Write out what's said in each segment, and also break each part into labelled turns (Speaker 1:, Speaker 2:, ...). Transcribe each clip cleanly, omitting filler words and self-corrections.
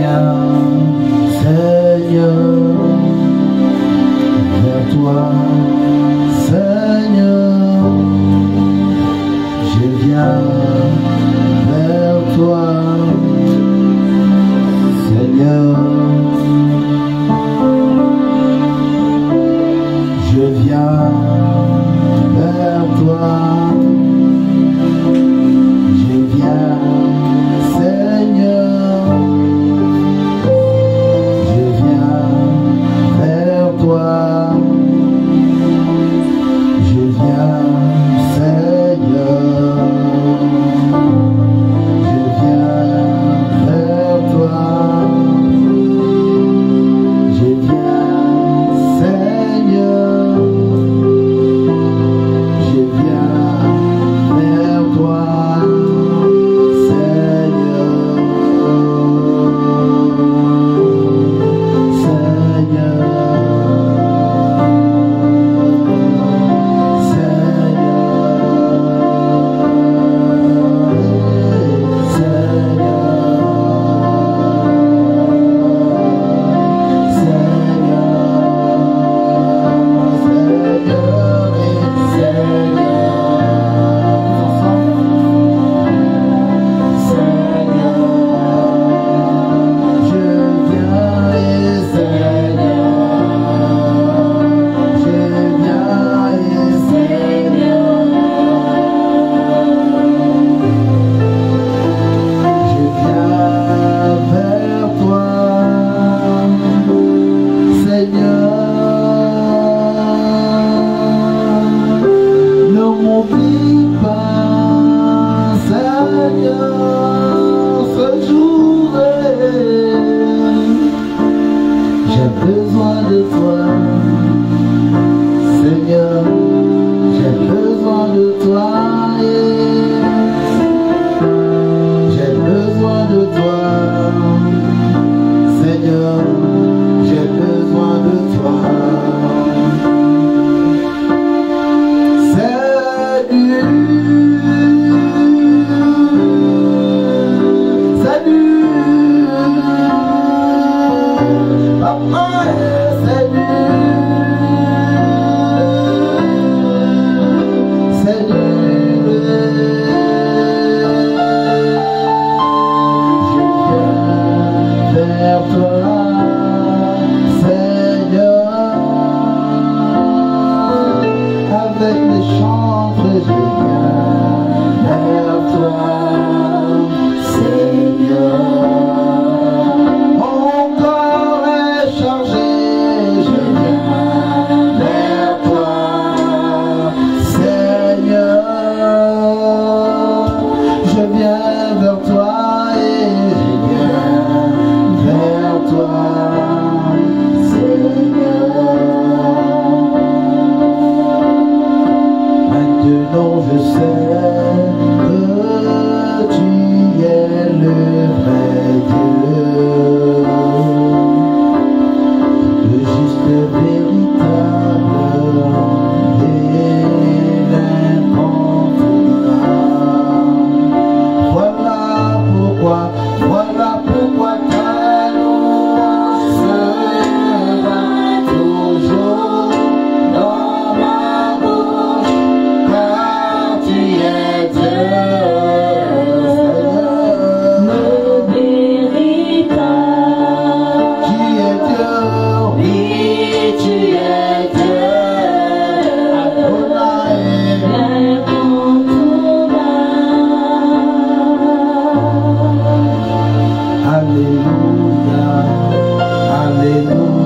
Speaker 1: viens, Seigneur, vers toi, Seigneur, je viens vers toi, Seigneur, je viens vers toi, je viens, Seigneur, je viens vers toi, je viens, Seigneur, je viens vers toi, je viens, Seigneur, je viens vers toi, Seigneur, ne m'oublie pas, Seigneur, ce jour j'ai besoin de toi, Seigneur, j'ai besoin de toi, j'ai besoin de toi, Seigneur, j'ai besoin de toi.
Speaker 2: Alléluia.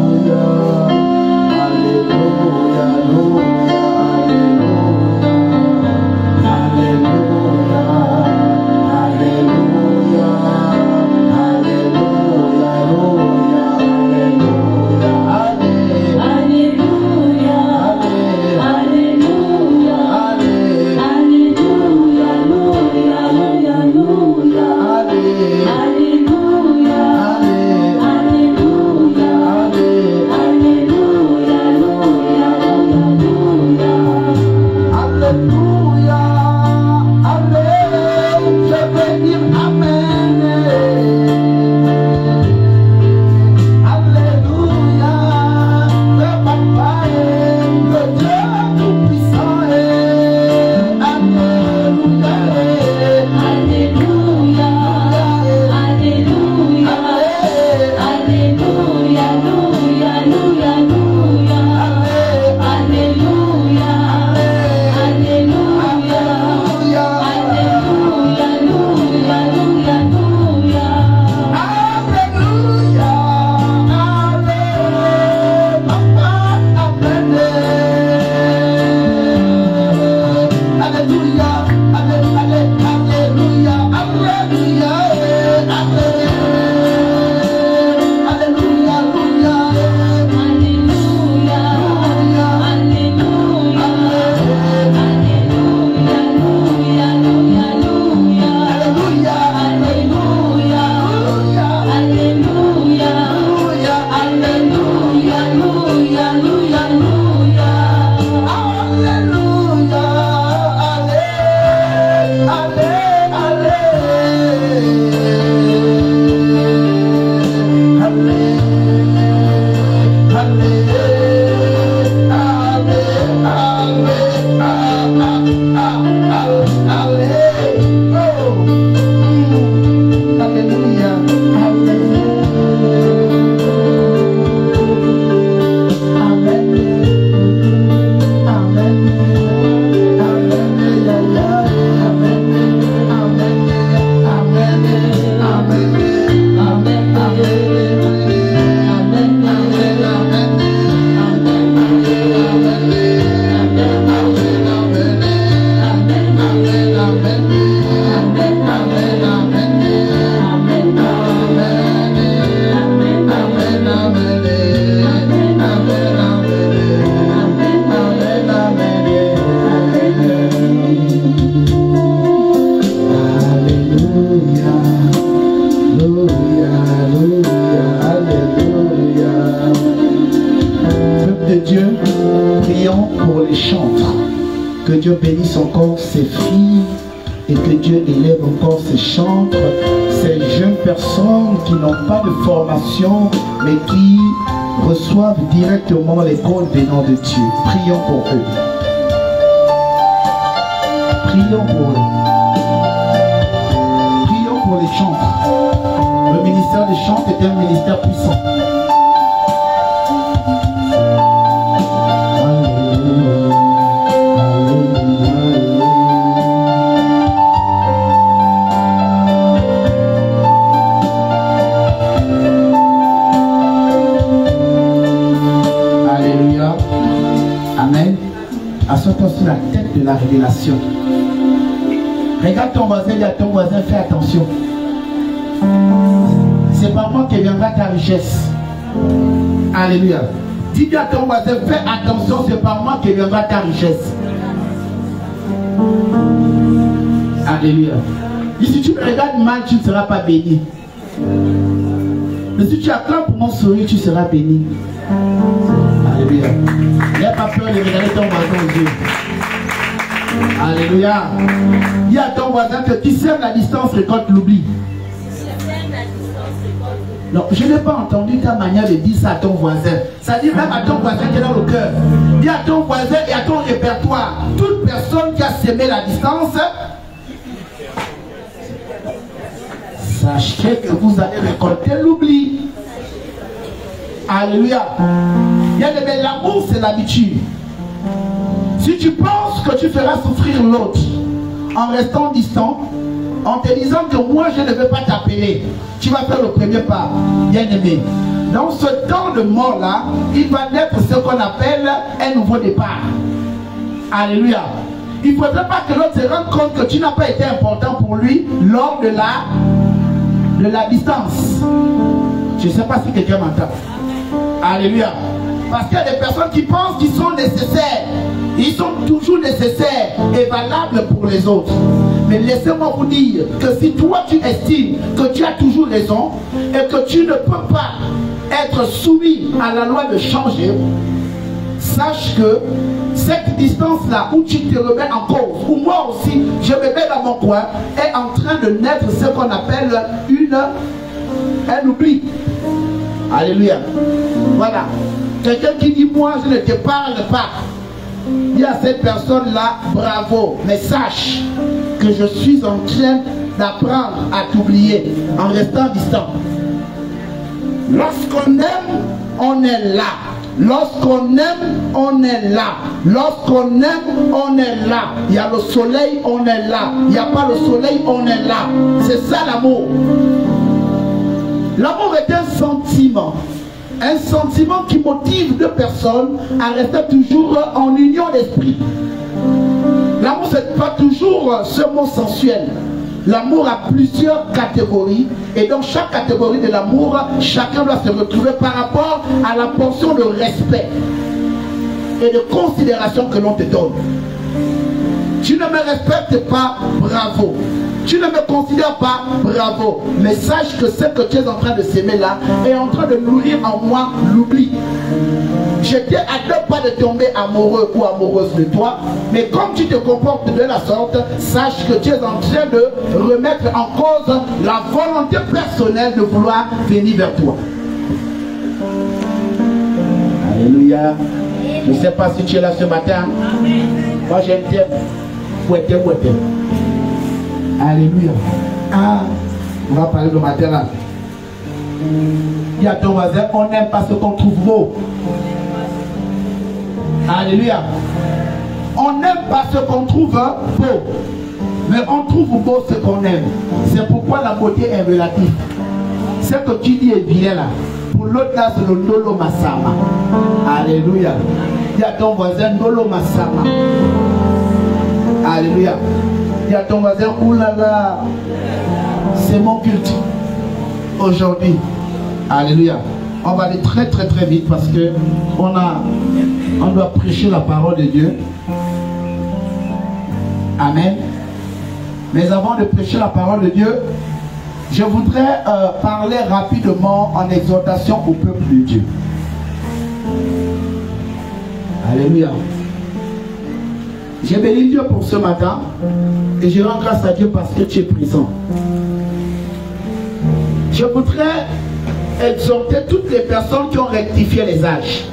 Speaker 1: Que Dieu bénisse encore ses filles et que Dieu élève encore ces chantres, ces jeunes personnes qui n'ont pas de formation mais qui reçoivent directement l'école venant de Dieu. Prions pour eux. Prions pour eux. Prions pour les chantres. Le ministère des chantres est un ministère puissant. Assois-toi sur la tête de la révélation. Regarde ton voisin, dis à ton voisin, fais attention. C'est pas moi qui viendra ta richesse. Alléluia. Dis à ton voisin, fais attention, c'est pas moi qui viendra ta richesse. Alléluia. Et si tu me regardes mal, tu ne seras pas béni. Mais si tu acclames pour mon sourire, tu seras béni. Alléluia. N'aie pas peur de regarder ton voisin aux yeux. Alléluia. Dis à ton voisin que qui sème la distance récolte l'oubli. Non, je n'ai pas entendu ta manière de dire ça à ton voisin. Ça dit même à ton voisin qui est dans le cœur. Dis à ton voisin et à ton répertoire. Toute personne qui a sémé la distance, sachez que vous allez récolter l'oubli. Alléluia. Mais l'amour, c'est l'habitude. Si tu penses que tu feras souffrir l'autre en restant distant, en te disant que moi je ne veux pas t'appeler, tu vas faire le premier pas, bien aimé. Dans ce temps de mort là, il va naître ce qu'on appelle un nouveau départ. Alléluia. Il ne faudrait pas que l'autre se rende compte que tu n'as pas été important pour lui lors de la distance. Je ne sais pas si quelqu'un m'entend. Alléluia. Parce qu'il y a des personnes qui pensent qu'ils sont nécessaires. Ils sont toujours nécessaires et valables pour les autres. Mais laissez-moi vous dire que si toi tu estimes que tu as toujours raison et que tu ne peux pas être soumis à la loi de changer, sache que cette distance-là où tu te remets en cause, où moi aussi je me mets dans mon coin, est en train de naître ce qu'on appelle un oubli. Alléluia. Voilà. Quelqu'un qui dit moi je ne te parle pas. Dis à cette personne-là, bravo. Mais sache que je suis en train d'apprendre à t'oublier en restant distant. Lorsqu'on aime, on est là. Lorsqu'on aime, on est là. Lorsqu'on aime, on est là. Il y a le soleil, on est là. Il n'y a pas le soleil, on est là. C'est ça l'amour. L'amour est un sentiment. Un sentiment qui motive deux personnes à rester toujours en union d'esprit. L'amour, ce n'est pas toujours ce mot sensuel. L'amour a plusieurs catégories. Et dans chaque catégorie de l'amour, chacun doit se retrouver par rapport à la portion de respect et de considération que l'on te donne. Tu ne me respectes pas, bravo. Tu ne me considères pas, bravo. Mais sache que ce que tu es en train de s'aimer là est en train de nourrir en moi l'oubli. Je t'ai à deux pas de tomber amoureux ou amoureuse de toi. Mais comme tu te comportes de la sorte, sache que tu es en train de remettre en cause la volonté personnelle de vouloir venir vers toi. Alléluia. Je ne sais pas si tu es là ce matin. Moi j'aime bien. Fouetter. Alléluia. Ah, on va parler de matin là. Dis à ton voisin, on n'aime pas ce qu'on trouve beau. Alléluia. On n'aime pas ce qu'on trouve beau. Mais on trouve beau ce qu'on aime. C'est pourquoi la beauté est relative. Ce que tu dis est bien là. Pour l'autre là, c'est le Nolo Masama. Alléluia. Dis à ton voisin, Nolo Masama. Alléluia. Dis à ton voisin, oulala, c'est mon culte aujourd'hui. Alléluia. On va aller très vite parce que on doit prêcher la parole de Dieu. Amen. Mais avant de prêcher la parole de Dieu, je voudrais parler rapidement en exhortation au peuple de Dieu. Alléluia. J'ai béni Dieu pour ce matin et je rends grâce à Dieu parce que tu es présent. Je voudrais exhorter toutes les personnes qui ont rectifié les âges.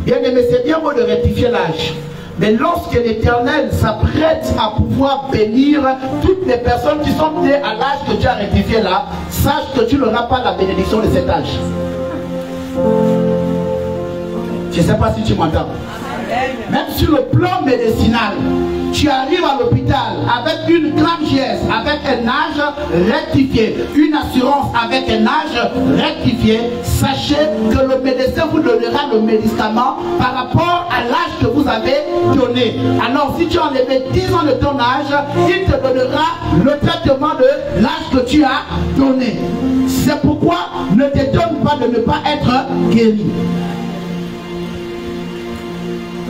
Speaker 1: Bien aimé, c'est bien beau de rectifier l'âge. Mais lorsque l'Éternel s'apprête à pouvoir bénir toutes les personnes qui sont nées à l'âge que tu as rectifié là, sache que tu n'auras pas la bénédiction de cet âge. Je ne sais pas si tu m'entends. Même sur le plan médicinal, tu arrives à l'hôpital avec une grande geste, avec un âge rectifié, une assurance avec un âge rectifié. Sachez que le médecin vous donnera le médicament par rapport à l'âge que vous avez donné. Alors si tu as enlevé 10 ans de ton âge, il te donnera le traitement de l'âge que tu as donné. C'est pourquoi ne t'étonne pas de ne pas être guéri.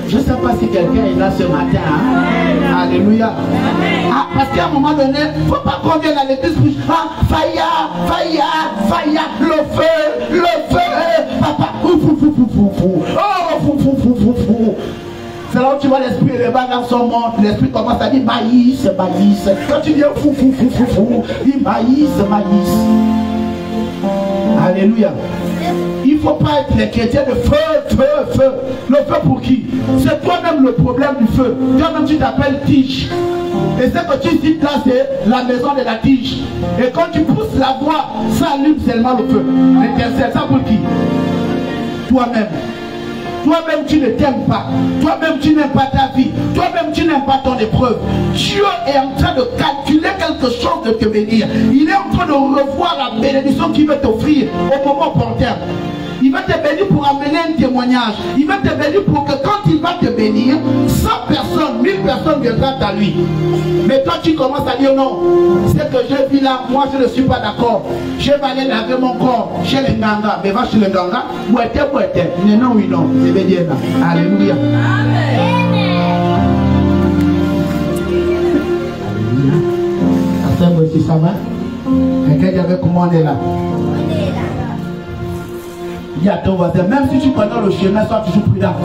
Speaker 1: Je ne sais pas si quelqu'un est là ce matin. Hein? Alléluia. Ah, parce qu'à un moment donné, il ne faut pas qu'on vienne à l'église pour dire Faya, Faya, Faya, le feu, papa, oh, c'est là où tu vois l'esprit, les bagages sont morts, l'esprit commence à dire maïs, maïs. Quand tu dis fou, dis maïs, maïs. Alléluia. Il ne faut pas être les chrétiens de feu. Le feu pour qui? C'est toi-même le problème du feu. Toi-même tu t'appelles tige. Et ce que tu dis là, c'est la maison de la tige. Et quand tu pousses la voix, ça allume seulement le feu. L'étincelle, ça pour qui? Toi-même. Toi-même tu ne t'aimes pas. Toi-même tu n'aimes pas ta vie. Toi-même tu n'aimes pas ton épreuve. Dieu est en train de calculer quelque chose de te bénir. Il est en train de revoir la bénédiction qu'il veut t'offrir au moment opportun. Il va te bénir pour amener un témoignage. Il va te bénir pour que quand il va te bénir, 100 personnes, 1000 personnes viendront à lui. Mais toi tu commences à dire non. Ce que je vis là, moi je ne suis pas d'accord. Je vais aller laver mon corps chez les Nganga. Mais va chez les Nganga. Bouette. Non, oui, non. Je vais dire là. Alléluia. Alléluia. Ça va? Quelqu'un qui avait commandé là. Dis à ton voisin, même si tu connais le chemin, sois toujours prudent.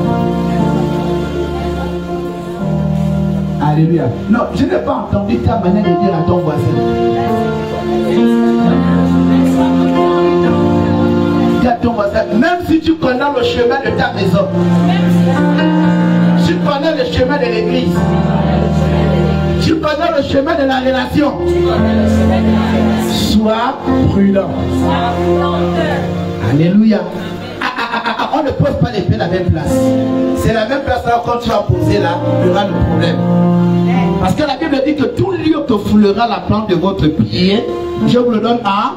Speaker 1: Alléluia. Non, je n'ai pas entendu ta manière de dire à ton voisin. Dis à ton voisin, même si tu connais le chemin de ta maison, tu connais le chemin de l'église, tu connais le chemin de la relation, sois prudent. Alléluia. On ne pose pas les pieds à la même place. C'est la même place là quand tu vas poser là, il y aura le problème. Parce que la Bible dit que tout lieu que foulera la plante de votre pied, je vous le donne à.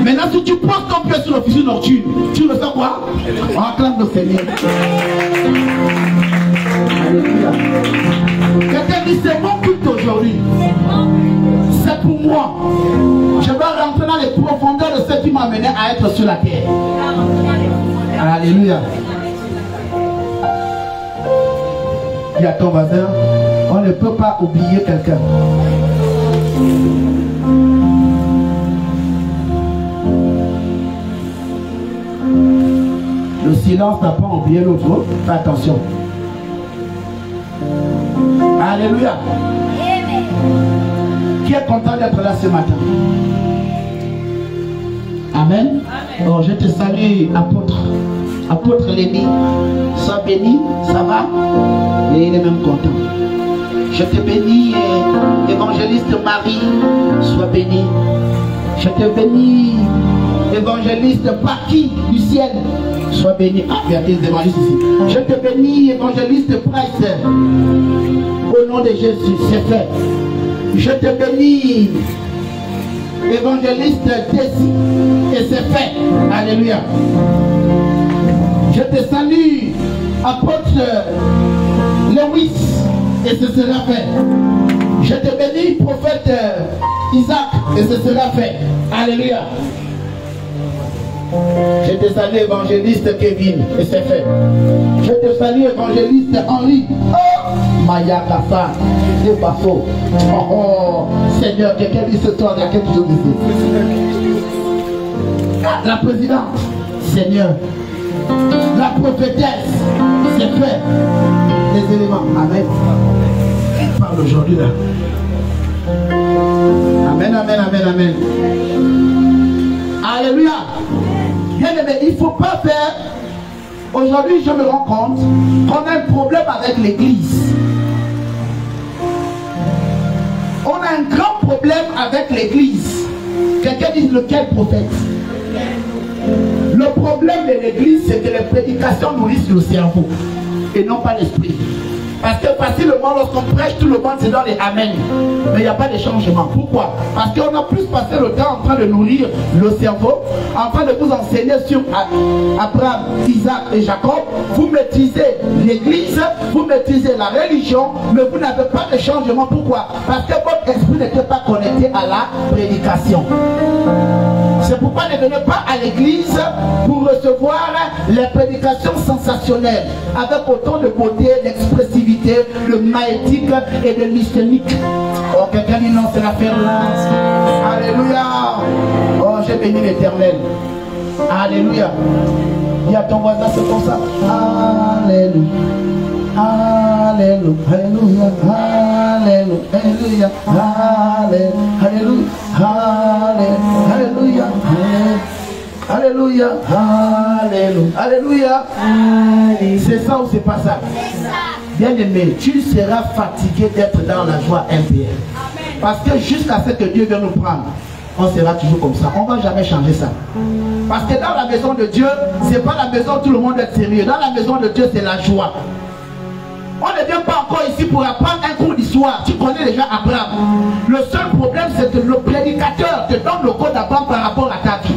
Speaker 1: Maintenant, si tu poses ton pied sur le fusil nocturne, tu le sens quoi? On acclame le Seigneur. Alléluia. Quelqu'un dit c'est mon culte aujourd'hui. C'est pour moi. Je dois rentrer dans les profondeurs de ce qui m'a amené à être sur la terre. Alléluia. Dis à ton voisin, on ne peut pas oublier quelqu'un. Le silence n'a pas oublié l'autre. Fais attention. Alléluia. Qui est content d'être là ce matin? Amen. Oh, je te salue, apôtre. Apôtre Lémi. Sois béni, ça va? Et il est même content. Je te bénis, évangéliste Marie. Sois béni. Je te bénis, évangéliste Paki du ciel. Sois béni. Ah, il y a des évangélistes ici. Je te bénis, évangéliste Price. Au nom de Jésus, c'est fait. Je te bénis, évangéliste Desi, et c'est fait. Alléluia. Je te salue, apôtre Lewis, et ce sera fait. Je te bénis, prophète Isaac, et ce sera fait. Alléluia. Je te salue, évangéliste Kevin, et c'est fait. Je te salue, évangéliste Henri. Oh, Maya Kassa, c'est pas faux. Oh, Seigneur, quelqu'un dit ce soir, il y a quelque chose ici. La présidente, Seigneur. La prophétesse, c'est fait. les éléments. Amen. Il parle aujourd'hui là. Amen, amen, amen, amen. Alléluia. Bien aimé, il ne faut pas faire. Aujourd'hui, je me rends compte qu'on a un problème avec l'église. On a un grand problème avec l'église. Quelqu'un dit lequel prophète? Le problème de l'église, c'est que les prédications nourrissent le cerveau et non pas l'esprit. Parce que facilement, lorsqu'on prêche, tout le monde c'est dans les amen. Mais il n'y a pas de changement. Pourquoi? Parce qu'on a plus passé le temps en train de nourrir le cerveau, en train de vous enseigner sur Abraham, Isaac et Jacob. Vous maîtrisez l'église, vous maîtrisez la religion, mais vous n'avez pas de changement. Pourquoi? Parce que votre esprit n'était pas connecté à la prédication. C'est pourquoi ne venez pas à l'église pour recevoir les prédications sensationnelles avec autant de beauté, d'expressivité, de maïtique et de mystique. Oh, quelqu'un dit non, c'est l'affaire là. Alléluia. Oh, j'ai béni l'Éternel. Alléluia. Dis à ton voisin, c'est comme ça. Alléluia. Alléluia, alléluia, alléluia, alléluia, alléluia, alléluia, alléluia, alléluia. C'est ça ou c'est pas ça? Bien aimé, tu seras fatigué d'être dans la joie MPL. Parce que jusqu'à ce que Dieu vienne nous prendre, on sera toujours comme ça. On ne va jamais changer ça. Parce que dans la maison de Dieu, ce n'est pas la maison où tout le monde est sérieux. Dans la maison de Dieu, c'est la joie. On ne vient pas encore ici pour apprendre un cours d'histoire. Tu connais déjà Abraham. Le seul problème, c'est que le prédicateur te donne le code d'Abraham par rapport à ta vie.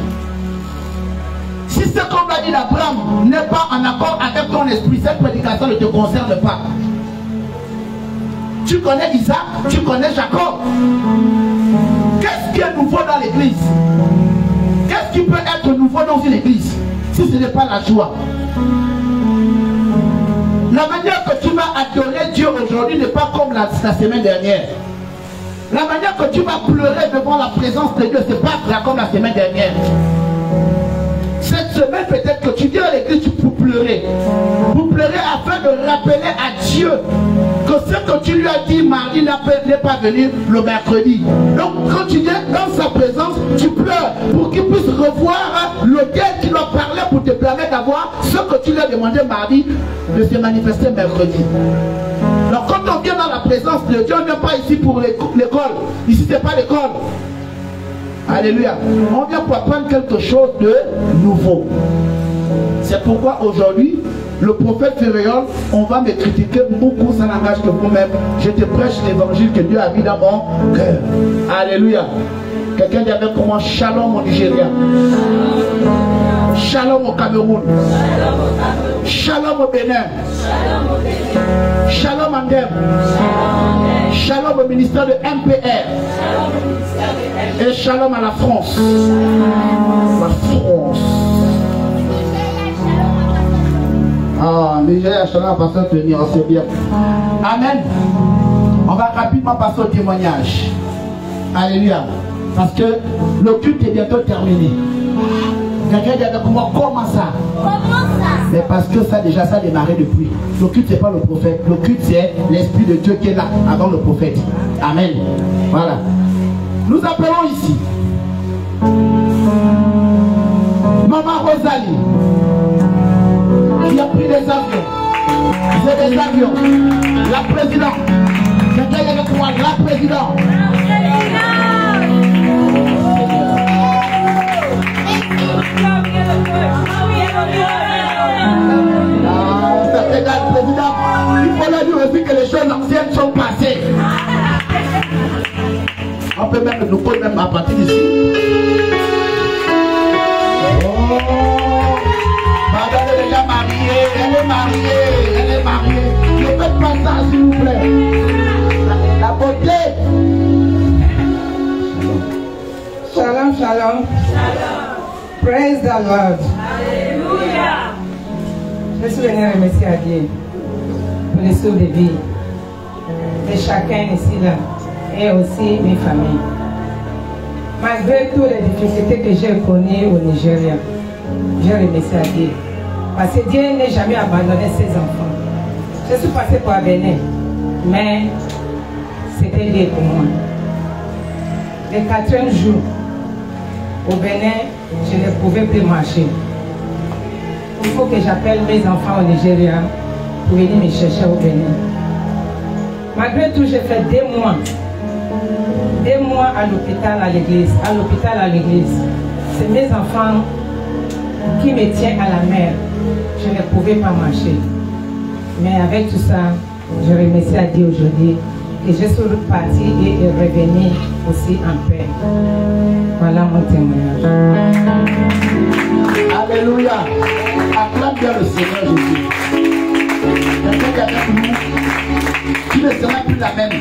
Speaker 1: Si ce qu'on a dit d'Abraham n'est pas en accord avec ton esprit, cette prédication ne te concerne pas. Tu connais Isaac, tu connais Jacob. Qu'est-ce qui est nouveau dans l'église? Qu'est-ce qui peut être nouveau dans une église si ce n'est pas la joie? La manière que tu vas adorer Dieu aujourd'hui n'est pas comme la semaine dernière. La manière que tu vas pleurer devant la présence de Dieu, ce n'est pas comme la semaine dernière. Cette semaine, peut-être que tu viens à l'église pour pleurer. Pour pleurer afin de rappeler à Dieu que ce que tu lui as dit mardi n'est pas venu le mercredi. Donc quand tu viens dans sa présence, tu pleures pour qu'il puisse revoir lequel qui doit parler pour te permettre d'avoir ce que tu lui as demandé mardi de se manifester mercredi. Donc quand on vient dans la présence de Dieu, on ne vient pas ici pour l'école. Ici, ce n'est pas l'école. Alléluia. On vient pour apprendre quelque chose de nouveau. C'est pourquoi aujourd'hui, le prophète Féréol, on va me critiquer beaucoup, ça n'engage que vous-même. Je te prêche l'évangile que Dieu a mis dans mon cœur. Alléluia. Quelqu'un dit avec moi, shalom au Nigeria. Shalom au Cameroun. Shalom au Bénin. Shalom en Guerre. Shalom au ministère de MPR. Et shalom à la France. La France. Ah, Nigeria, shalom à pasteur Tony, on sait bien. Amen. On va rapidement passer au témoignage. Alléluia. Parce que le culte est bientôt terminé. Quelqu'un dit avec moi, comment ça? Mais parce que ça déjà, ça a démarré depuis. Le culte, c'est pas le prophète. Le culte, c'est l'Esprit de Dieu qui est là, avant le prophète. Amen. Voilà. Nous appelons ici Maman Rosalie, qui a pris des avions. C'est des avions. La présidente. Quelqu'un dit avec moi, la présidente. Président, il faut leur dire aussi que les choses anciennes sont passées. On peut même nous poser même à partir d'ici. Oh, madame est déjà mariée, elle est mariée, elle est mariée. Ne faites pas ça s'il vous plaît. La beauté.
Speaker 2: Shalom, shalom. Praise the Lord.
Speaker 3: Alléluia.
Speaker 2: Je suis venu remercier à Dieu pour les sauts de vie de chacun ici là et aussi mes familles. Malgré toutes les difficultés que j'ai connues au Nigeria, je remercie à Dieu. Parce que Dieu n'a jamais abandonné ses enfants. Je suis passée par Bénin, mais c'était lié pour moi. Le 4e jour, au Bénin, je ne pouvais plus marcher. Il faut que j'appelle mes enfants au Nigeria pour venir me chercher au Bénin. Malgré tout, j'ai fait 2 mois. 2 mois à l'hôpital, à l'église. C'est mes enfants qui me tiennent à la mer. Je ne pouvais pas marcher. Mais avec tout ça, je remercie à Dieu aujourd'hui que je suis repartie et revenue aussi en paix. Voilà mon témoignage.
Speaker 1: Alléluia. Acclame bien le Seigneur Jésus. Quelqu'un qui est avec nous, tu ne seras plus la même.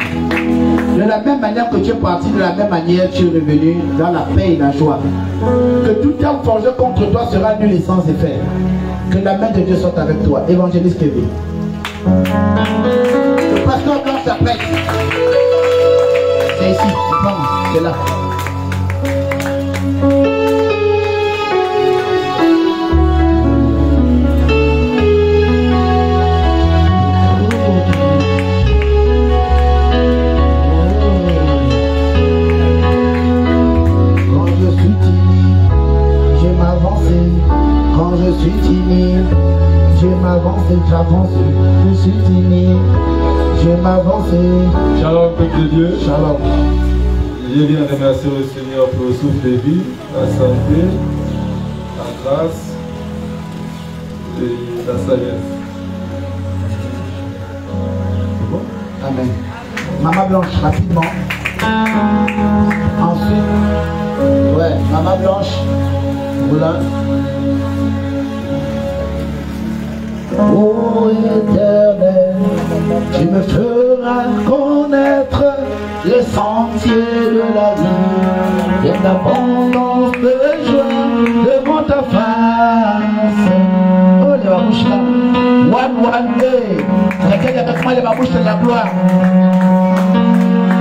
Speaker 1: De la même manière que tu es parti, de la même manière tu es revenu dans la paix et la joie. Que tout terme forgé contre toi sera nul et sans effet. Que la main de Dieu soit avec toi. Évangéliste Kevin. Le pasteur Blanc s'apprête. C'est ici. C'est là.
Speaker 3: Quand je suis timide, je m'avance et j'avance. Je suis timide, je m'avance.
Speaker 4: Shalom, peuple de Dieu.
Speaker 3: Shalom.
Speaker 4: Je viens remercier le Seigneur pour le souffle de vie, la santé, la grâce et la sagesse. C'est bon?
Speaker 1: Amen. Maman Blanche, rapidement. Ensuite, ouais, Maman Blanche, voilà.
Speaker 3: Ô Éternel, tu me feras connaître les sentiers de la vie, et l'abondance de joie devant ta face.
Speaker 1: Oh, les babouches là. One day. Laquelle avec moi les babouches de la gloire.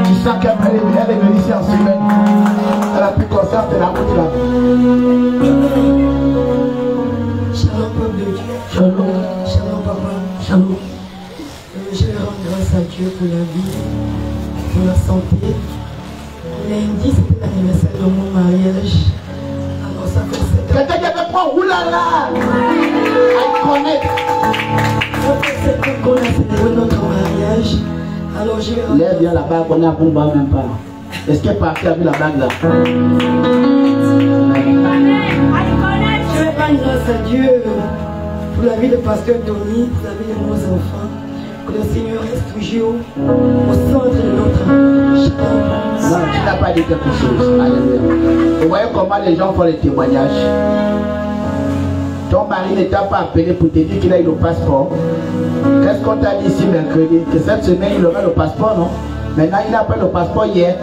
Speaker 1: Tu sens qu'elle est venue ici en semaine. Elle a pu concerter la route là.
Speaker 5: Shalom, peuple de Dieu.
Speaker 3: Shalom.
Speaker 5: Shalom, papa.
Speaker 3: Shalom.
Speaker 5: Je rends grâce à Dieu pour la vie, pour la santé. Lundi, c'était l'anniversaire de mon mariage. Alors, ça fait 7 ans.
Speaker 1: Quelqu'un qui avait pas oulala. Elle connaît.
Speaker 5: Ça fait 7 ans qu'on a célébré notre mariage. Alors, je vais rendre
Speaker 1: Lève bien la bague, on a un bon bas même pas. Est-ce qu'elle partait avec la bague là?
Speaker 5: Je vais rendre grâce à Dieu pour la vie de pasteur Tony, pour la vie de nos enfants. Que le Seigneur reste toujours au centre de notre chacun.
Speaker 1: Non, tu n'as pas dit quelque chose. Alléluia. Vous voyez comment les gens font les témoignages. Ton mari ne t'a pas appelé pour te dire qu'il a eu le passeport. Qu'est-ce qu'on t'a dit ici mercredi? Que cette semaine il aurait le passeport, non? Maintenant il a pris le passeport hier.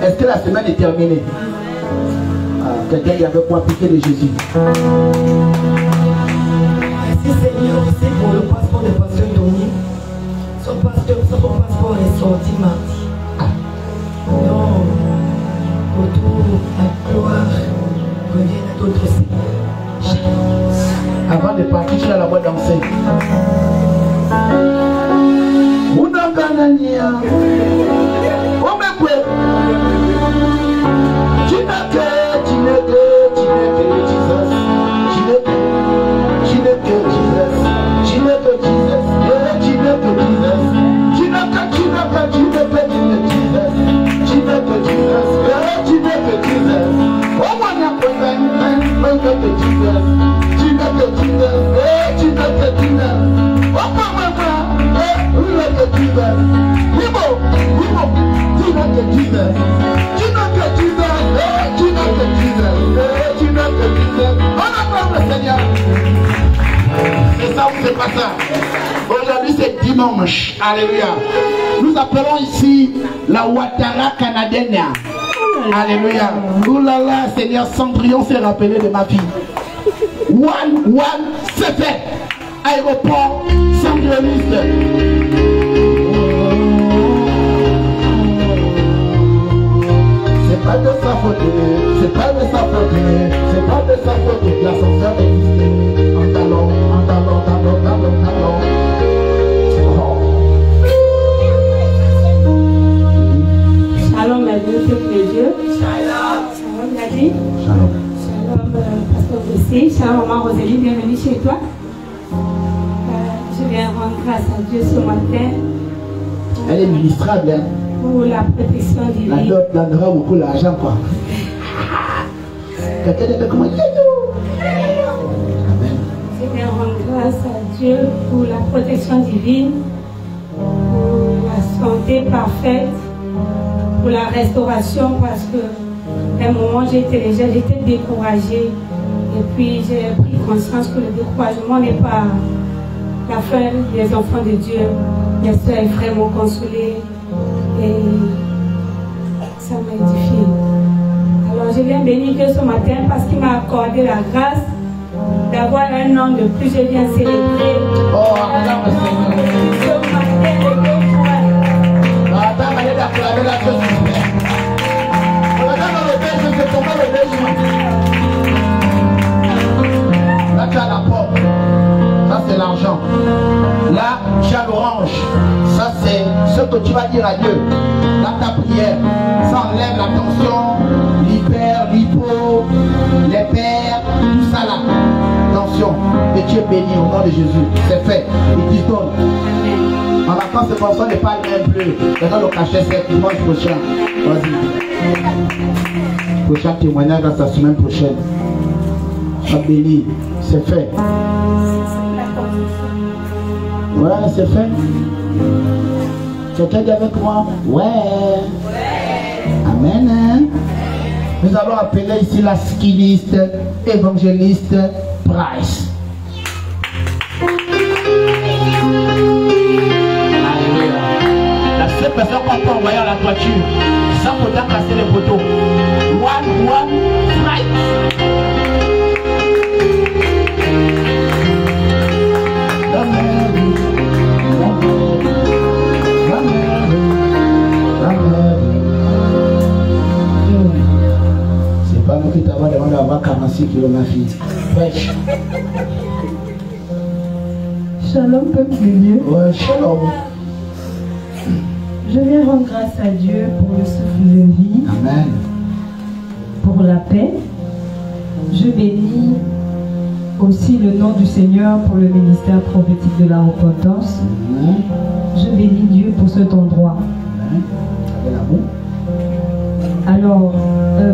Speaker 1: Est-ce que la semaine est terminée? Quelqu'un qui avait quoi piquer de Jésus.
Speaker 5: Merci Seigneur aussi pour le passeport de pasteur Tony. Son passeport est sorti mardi. Donc, autour la gloire revient à d'autres Seigneurs.
Speaker 1: Avant de partir, tu vas la voir danser. Unaganania. Omekwe. Chineke, Jesus. Chineke, Jesus. Chineke, Jesus. Yeah, Chineke, Jesus. Chineke, Jesus. Chineke, Jesus. Yeah, Chineke, Jesus. Oh, man, I'm going Jesus. Chineke, Jesus. Yeah, Chineke, Jesus. Oh, mama, yeah, Chineke, Jesus. Wibo, Chineke, Jesus. Chineke, Jesus. Yeah, Chineke, Jesus. Yeah, Chineke, Jesus. On acclame le Seigneur. C'est ça ou c'est pas ça? Aujourd'hui c'est dimanche. Alléluia. Nous appelons ici la Ouattara canadienne. Alléluia. Oulala, Seigneur, Cendrillon s'est rappelé de ma fille. One, c'est fait. Aéroport, Cendrilloniste. C'est pas de sa faute, c'est pas de sa faute, c'est pas de sa faute. L'ascenseur existait. En talon. Oh.
Speaker 2: Béni.
Speaker 1: Shalom.
Speaker 2: Shalom, Pasteur Bessie. Shalom, maman Rosalie, bienvenue chez toi. Je viens rendre grâce à Dieu ce matin.
Speaker 1: Elle est ministrable, hein?
Speaker 2: Pour la protection divine.
Speaker 1: La dot donnera beaucoup d'argent, quoi. Quelqu'un dit comment il est. Amen.
Speaker 2: Je viens rendre grâce à Dieu pour la protection divine, pour la santé parfaite, pour la restauration, parce que à un moment j'étais découragée et puis j'ai pris conscience que le découragement n'est pas la fin des enfants de Dieu. Mes soeurs et frères m'ont consolée et ça m'a édifié. Alors je viens bénir Dieu ce matin parce qu'il m'a accordé la grâce d'avoir un an de plus. Je viens célébrer.
Speaker 1: Oh,
Speaker 2: Ce matin, le 2 juin.
Speaker 1: Attends, allez d'acclamer la chose. Regarde dans le Père, je vais tomber le 2 juin. Là, tu as la porte. Ça, c'est l'argent. Là, tu as l'orange. Ça, c'est ce que tu vas dire à Dieu. Là, ta prière. Ça enlève la tension, l'hyper, l'hypo, les pères, tout ça là. Attention. Et tu es béni au nom de Jésus. C'est fait. Il dit donne. En vacances, c'est comme ça, on n'est pas le même bleu. Maintenant, le cachet, c'est dimanche prochain. Vas-y. Prochain témoignage dans la semaine prochaine. Sois béni. C'est fait. Ouais, c'est fait. Quelqu'un dit avec moi? Ouais. Amen. Hein? Nous allons appeler ici la skilliste, évangéliste Price. Alléluia. La seule personne qu'on peut envoyer à la toiture, sans pourtant casser les poteaux. One, right. C'est pas nous qui t'avons demandé d'avoir 46 km ma fille. Pêche.
Speaker 6: Shalom, peuple de Dieu.
Speaker 1: Ouais, shalom.
Speaker 6: Je viens rendre grâce à Dieu pour le souffle de vie,
Speaker 1: Amen.
Speaker 6: pour la paix. Je bénis aussi le nom du Seigneur pour le ministère prophétique de la repentance.
Speaker 1: Amen.
Speaker 6: Je bénis Dieu pour cet endroit.
Speaker 1: Amen. Et l'amour.
Speaker 6: Alors,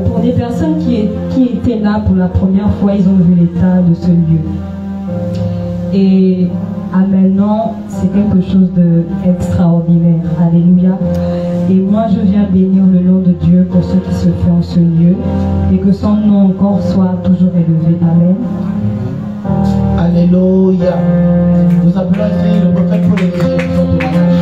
Speaker 6: pour des personnes qui étaient là pour la première fois, ils ont vu l'état de ce lieu. Et à maintenant, c'est quelque chose d'extraordinaire. Alléluia. Et moi, je viens bénir le nom de Dieu pour ce qui se fait en ce lieu. Et que son nom encore soit toujours élevé. Amen.
Speaker 1: Alléluia. Nous appelons ici le prophète pour les messieurs de son témoignage.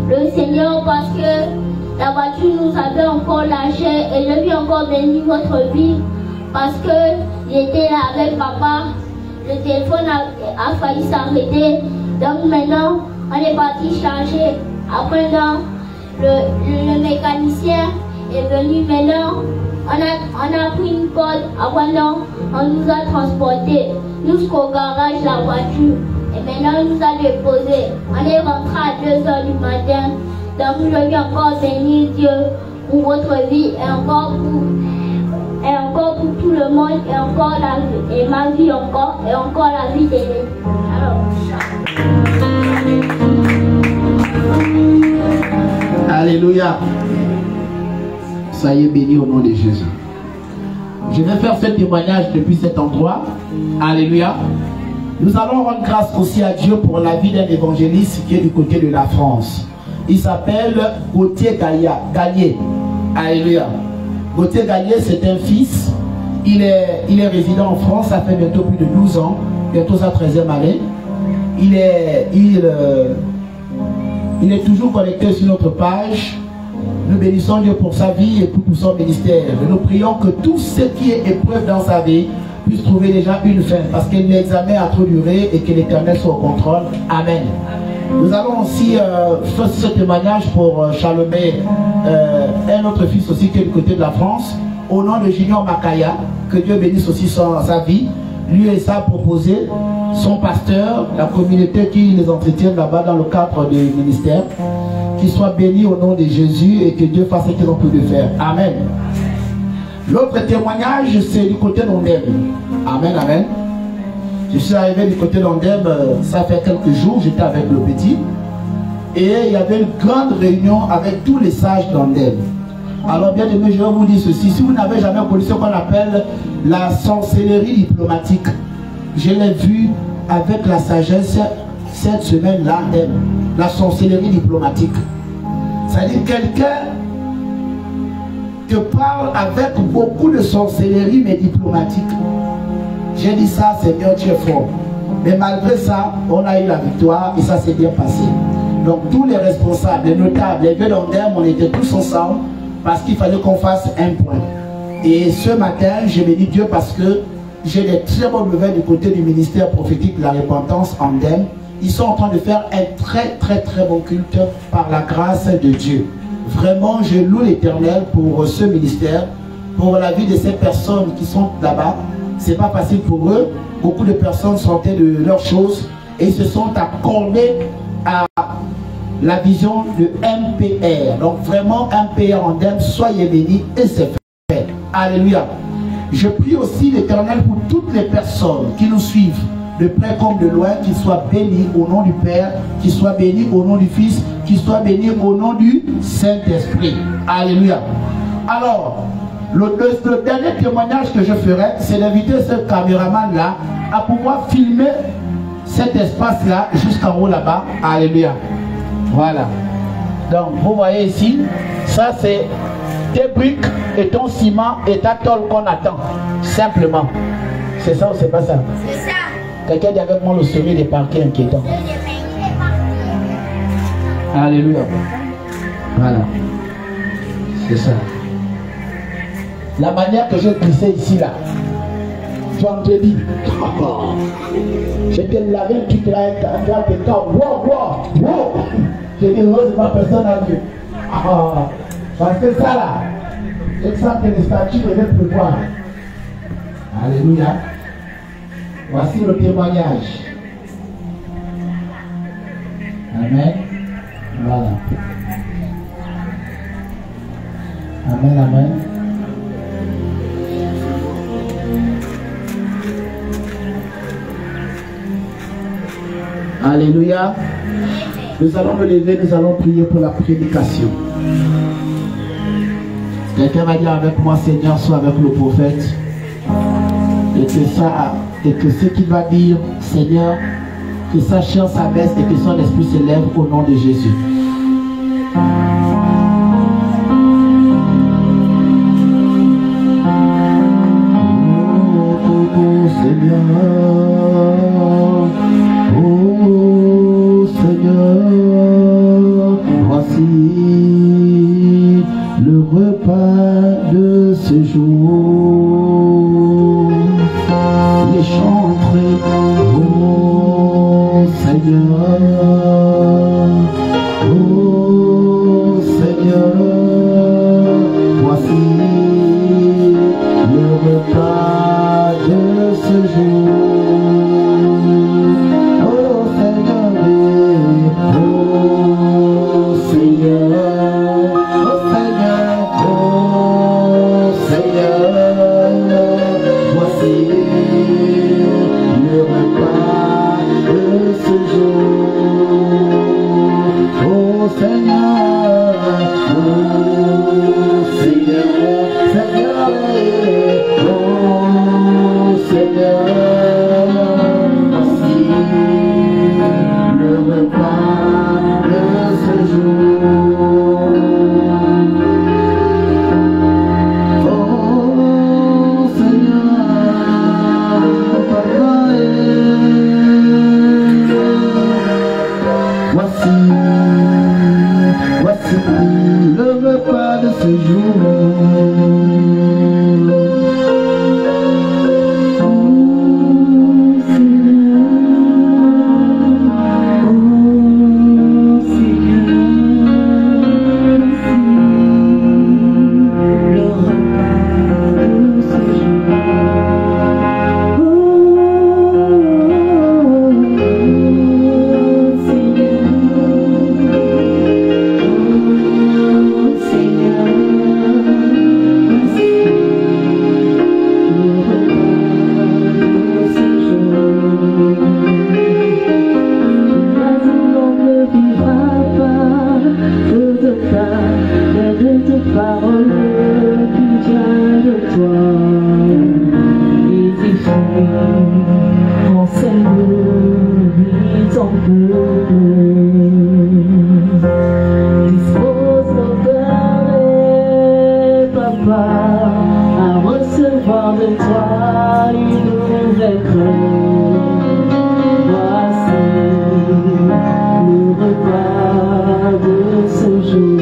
Speaker 7: Le Seigneur parce que la voiture nous avait encore lâché et je lui ai encore béni votre vie parce que j'étais là avec papa, le téléphone a failli s'arrêter, donc maintenant on est parti changer. Après le mécanicien est venu, maintenant on a pris une corde, après on nous a transporté jusqu'au garage la voiture. Et maintenant, il nous a déposé. On est rentré à 2 h du matin. Donc, je vais encore bénir Dieu pour votre vie et encore pour tout le monde et encore la vie, et ma vie encore et encore la vie de l'Église.
Speaker 1: Alléluia. Soyez bénis au nom de Jésus. Je vais faire ce témoignage depuis cet endroit. Alléluia. Nous allons rendre grâce aussi à Dieu pour la vie d'un évangéliste qui est du côté de la France. Il s'appelle Gauthier Gallier. Alléluia. Gauthier Gallier, c'est un fils. Il est résident en France, ça fait bientôt plus de 12 ans, bientôt sa 13e année. Il est toujours connecté sur notre page. Nous bénissons Dieu pour sa vie et pour son ministère. Nous prions que tout ce qui est épreuve dans sa vie puisse trouver déjà une fin, parce que l'examen a trop duré et que l'Éternel soit au contrôle. Amen. Nous allons aussi faire ce témoignage pour Charlemagne, un autre fils aussi qui est du côté de la France, au nom de Junior Makaya, que Dieu bénisse aussi sa vie. Lui et ça a proposé, son pasteur, la communauté qui les entretient là-bas dans le cadre du ministère, qu'ils soient bénis au nom de Jésus et que Dieu fasse ce qu'ils ont pu le faire. Amen. L'autre témoignage, c'est du côté d'Ondem. Amen, amen. Je suis arrivé du côté d'Ondem, ça fait quelques jours, j'étais avec le petit. Et il y avait une grande réunion avec tous les sages d'Ondem. Alors bien aimé, je vais vous dire ceci. Si vous n'avez jamais connu ce qu'on appelle la sorcellerie diplomatique, je l'ai vu avec la sagesse cette semaine-là, la sorcellerie diplomatique. C'est-à-dire quelqu'un te parle avec beaucoup de sorcellerie mais diplomatique. J'ai dit ça, Seigneur, tu es fort. Mais malgré ça, on a eu la victoire et ça s'est bien passé. Donc tous les responsables, les notables, les vieux d'Ondem, on était tous ensemble parce qu'il fallait qu'on fasse un point. Et ce matin, je bénis Dieu parce que j'ai des très bonnes nouvelles du côté du ministère prophétique de la repentance Ondem. Ils sont en train de faire un très bon culte par la grâce de Dieu. Vraiment, je loue l'Éternel pour ce ministère, pour la vie de ces personnes qui sont là-bas. C'est pas facile pour eux. Beaucoup de personnes sortaient de leurs choses et se sont accordés à la vision de MPR. Donc vraiment, MPR Ondem, soyez bénis et c'est fait. Alléluia. Je prie aussi l'Éternel pour toutes les personnes qui nous suivent, de près comme de loin, qu'ils soient bénis au nom du Père, qu'ils soient bénis au nom du Fils, qu'ils soient bénis au nom du Saint-Esprit. Alléluia. Alors, le dernier témoignage que je ferai, c'est d'inviter ce caméraman-là à pouvoir filmer cet espace-là jusqu'en haut là-bas. Alléluia. Voilà. Donc, vous voyez ici, ça c'est tes briques et ton ciment et ta tôle qu'on attend. Simplement. C'est ça ou c'est pas ça? C'est ça. Quelqu'un dit avec moi le sommet des parquets inquiétants. Alléluia. Voilà. C'est ça. La manière que je glissais ici là. Vendredi. J'étais lavé un truc là, un peu temps. Wow. J'ai dit heureusement personne n'a vu. Parce que ça là, je sens que les statues devaient pleuvoir. Alléluia. Voici le témoignage. Amen. Voilà. Amen. Alléluia. Nous allons nous lever, nous allons prier pour la prédication. Quelqu'un va dire avec moi, Seigneur, soit avec le prophète. Et que ce qu'il va dire, Seigneur, que sa chair s'abaisse et que son esprit s'élève au nom de Jésus.
Speaker 3: Seigneur, voici le repas de ce jour. Les chantres, oh Seigneur, voici le repas de ce jour. Seigneur,
Speaker 8: à recevoir de toi une nouvelle grâce. Voici le repas de ce jour.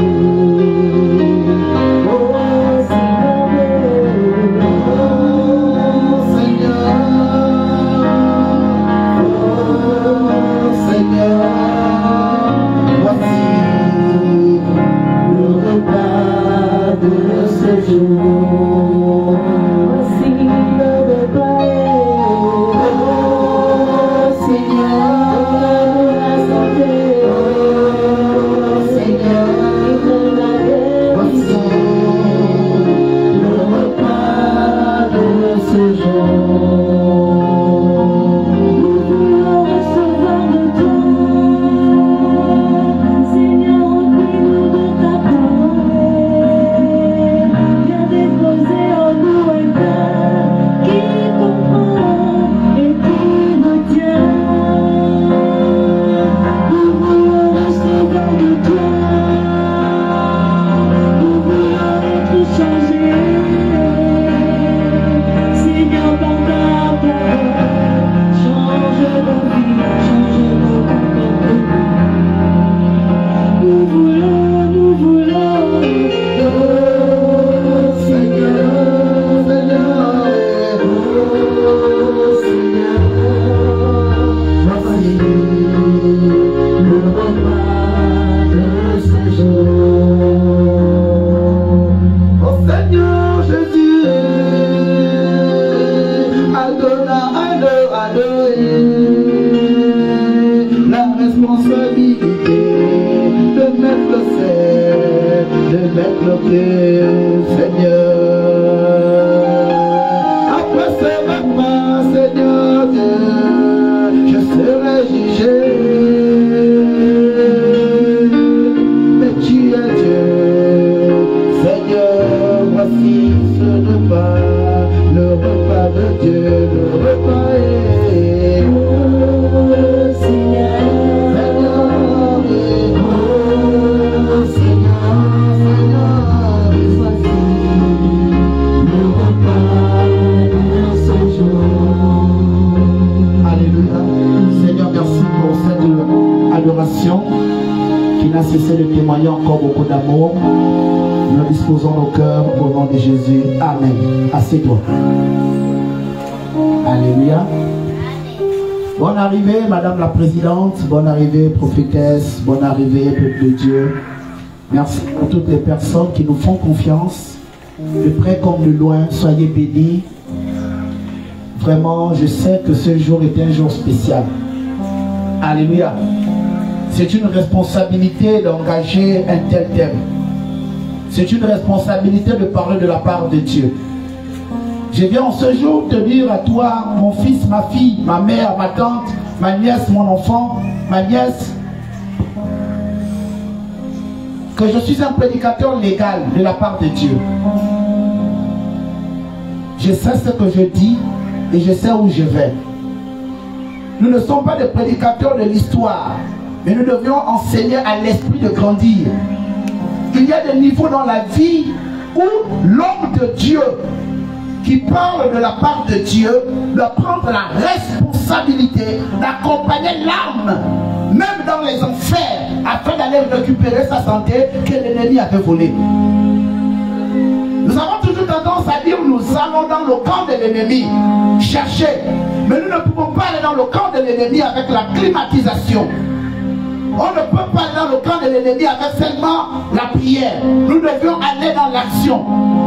Speaker 1: Qui n'a cessé de témoigner encore beaucoup d'amour. Nous disposons nos cœurs au nom de Jésus. Amen. Assieds-toi. Alléluia. Bonne arrivée, Madame la Présidente. Bonne arrivée, prophétesse. Bonne arrivée, peuple de Dieu. Merci pour toutes les personnes qui nous font confiance, de près comme de loin. Soyez bénis. Vraiment, je sais que ce jour est un jour spécial. Alléluia. C'est une responsabilité d'engager un tel thème. C'est une responsabilité de parler de la part de Dieu. Je viens en ce jour te dire à toi, mon fils, ma fille, ma mère, ma tante, ma nièce, mon enfant, ma nièce, que je suis un prédicateur légal de la part de Dieu. Je sais ce que je dis et je sais où je vais. Nous ne sommes pas des prédicateurs de l'histoire, mais nous devions enseigner à l'esprit de grandir. Il y a des niveaux dans la vie où l'homme de Dieu qui parle de la part de Dieu doit prendre la responsabilité d'accompagner l'âme, même dans les enfers, afin d'aller récupérer sa santé que l'ennemi avait volée. Nous avons toujours tendance à dire nous allons dans le camp de l'ennemi chercher, mais nous ne pouvons pas aller dans le camp de l'ennemi avec la climatisation. On ne peut pas aller dans le camp de l'ennemi avec seulement la prière. Nous devions aller dans l'action.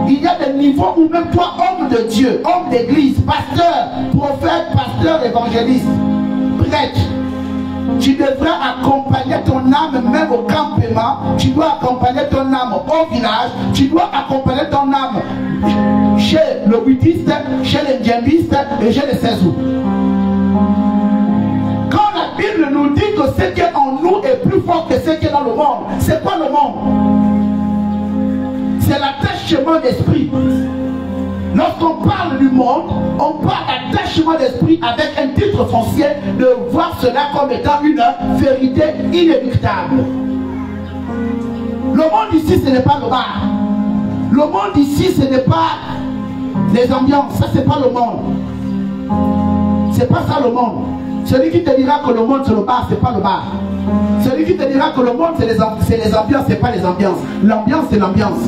Speaker 1: Il y a des niveaux où même toi, homme de Dieu, homme d'église, pasteur, prophète, pasteur, évangéliste, prêtre, tu devrais accompagner ton âme même au campement. Tu dois accompagner ton âme au village. Tu dois accompagner ton âme chez le bouddhiste, chez les djembistes et chez les sezou. Quand la Bible nous dit que ce qui est en nous est plus fort que ce qui est dans le monde, c'est quoi le monde? C'est l'attachement d'esprit. Lorsqu'on parle du monde, on parle d'attachement d'esprit avec un titre foncier de voir cela comme étant une vérité inéluctable. Le monde ici, ce n'est pas le bar. Le monde ici, ce n'est pas les ambiances. Ça, c'est pas le monde. C'est pas ça le monde. Celui qui te dira que le monde c'est le bar, c'est pas le bar. Celui qui te dira que le monde c'est les ambiances, c'est pas les ambiances. L'ambiance c'est l'ambiance.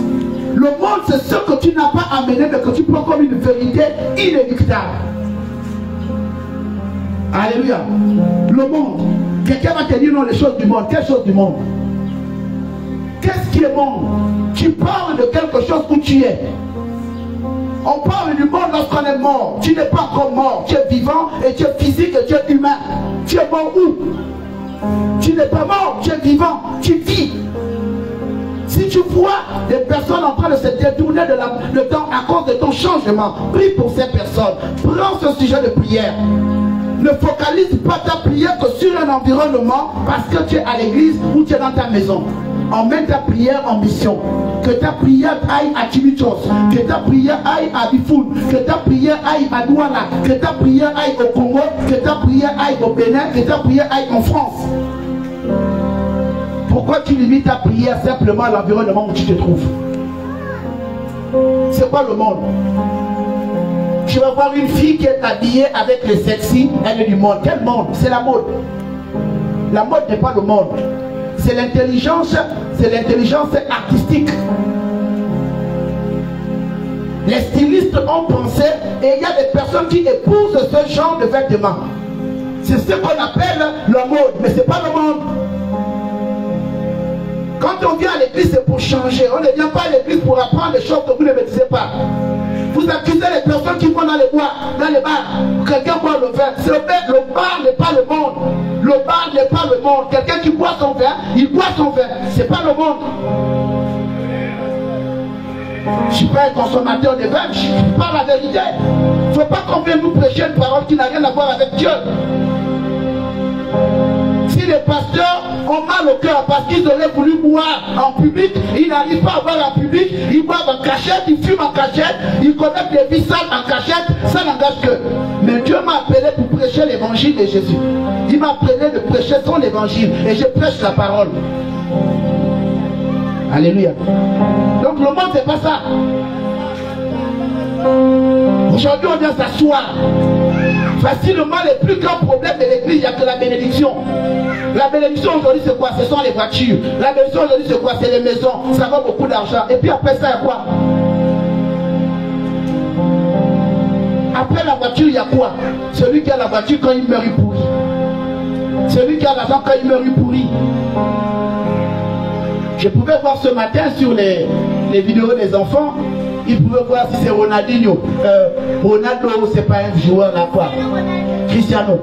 Speaker 1: Le monde c'est ce que tu n'as pas amené, mais que tu prends comme une vérité inéluctable. Alléluia. Le monde. Quelqu'un va te dire non les choses du monde. Quelles choses du monde? Qu'est-ce qui est monde? Tu parles de quelque chose où tu es. On parle du monde lorsqu'on est mort. Tu n'es pas encore mort. Tu es vivant et tu es physique et tu es humain. Tu es mort où? Tu n'es pas mort. Tu es vivant. Tu vis. Si tu vois des personnes en train de se détourner de temps à cause de ton changement, prie pour ces personnes. Prends ce sujet de prière. Ne focalise pas ta prière que sur un environnement parce que tu es à l'église ou tu es dans ta maison. Emmène ta prière en mission. Que ta prière aille à Timichos, que ta prière aille à Bifoun, que ta prière aille à Douala, que ta prière aille au Congo, que ta prière aille au Bénin, que ta prière aille en France. Pourquoi tu limites ta prière simplement à l'environnement où tu te trouves? C'est quoi le monde? Tu vas voir une fille qui est habillée avec le sexy, elle est du monde. Quel monde? C'est la mode. La mode n'est pas le monde. C'est l'intelligence artistique. Les stylistes ont pensé et il y a des personnes qui épousent ce genre de vêtements. C'est ce qu'on appelle le mode, mais ce n'est pas le monde. Quand on vient à l'église, c'est pour changer. On ne vient pas à l'église pour apprendre des choses que vous ne maîtrisez pas. Vous accusez les personnes qui vont dans les bars. Quelqu'un boit le vin. Le bar n'est pas le monde. Le bar n'est pas le monde. Quelqu'un qui boit son vin, il boit son vin. Ce n'est pas le monde. Je ne suis pas un consommateur de vin, je parle la vérité. Il ne faut pas qu'on vienne nous prêcher une parole qui n'a rien à voir avec Dieu. Si les pasteurs ont mal au cœur parce qu'ils auraient voulu boire en public, ils n'arrivent pas à boire en public, ils boivent en cachette, ils fument en cachette, ils commettent des vies sales en cachette, ça n'engage que. Mais Dieu m'a appelé pour prêcher l'évangile de Jésus. Il m'a appelé de prêcher son évangile et je prêche la parole. Alléluia. Donc le monde c'est pas ça. Aujourd'hui on vient s'asseoir. Facilement les plus grands problèmes de l'église, il n'y a que la bénédiction. La bénédiction aujourd'hui c'est quoi? Ce sont les voitures. La bénédiction aujourd'hui c'est quoi? C'est les maisons. Ça vaut beaucoup d'argent. Et puis après ça il y a quoi? Après la voiture il y a quoi? Celui qui a la voiture quand il meurt il pourrit. Celui qui a l'argent quand il meurt il pourrit. Je pouvais voir ce matin sur les vidéos des enfants. Il pouvait voir si c'est Ronaldinho. Ronaldo, c'est pas un joueur là quoi. Cristiano.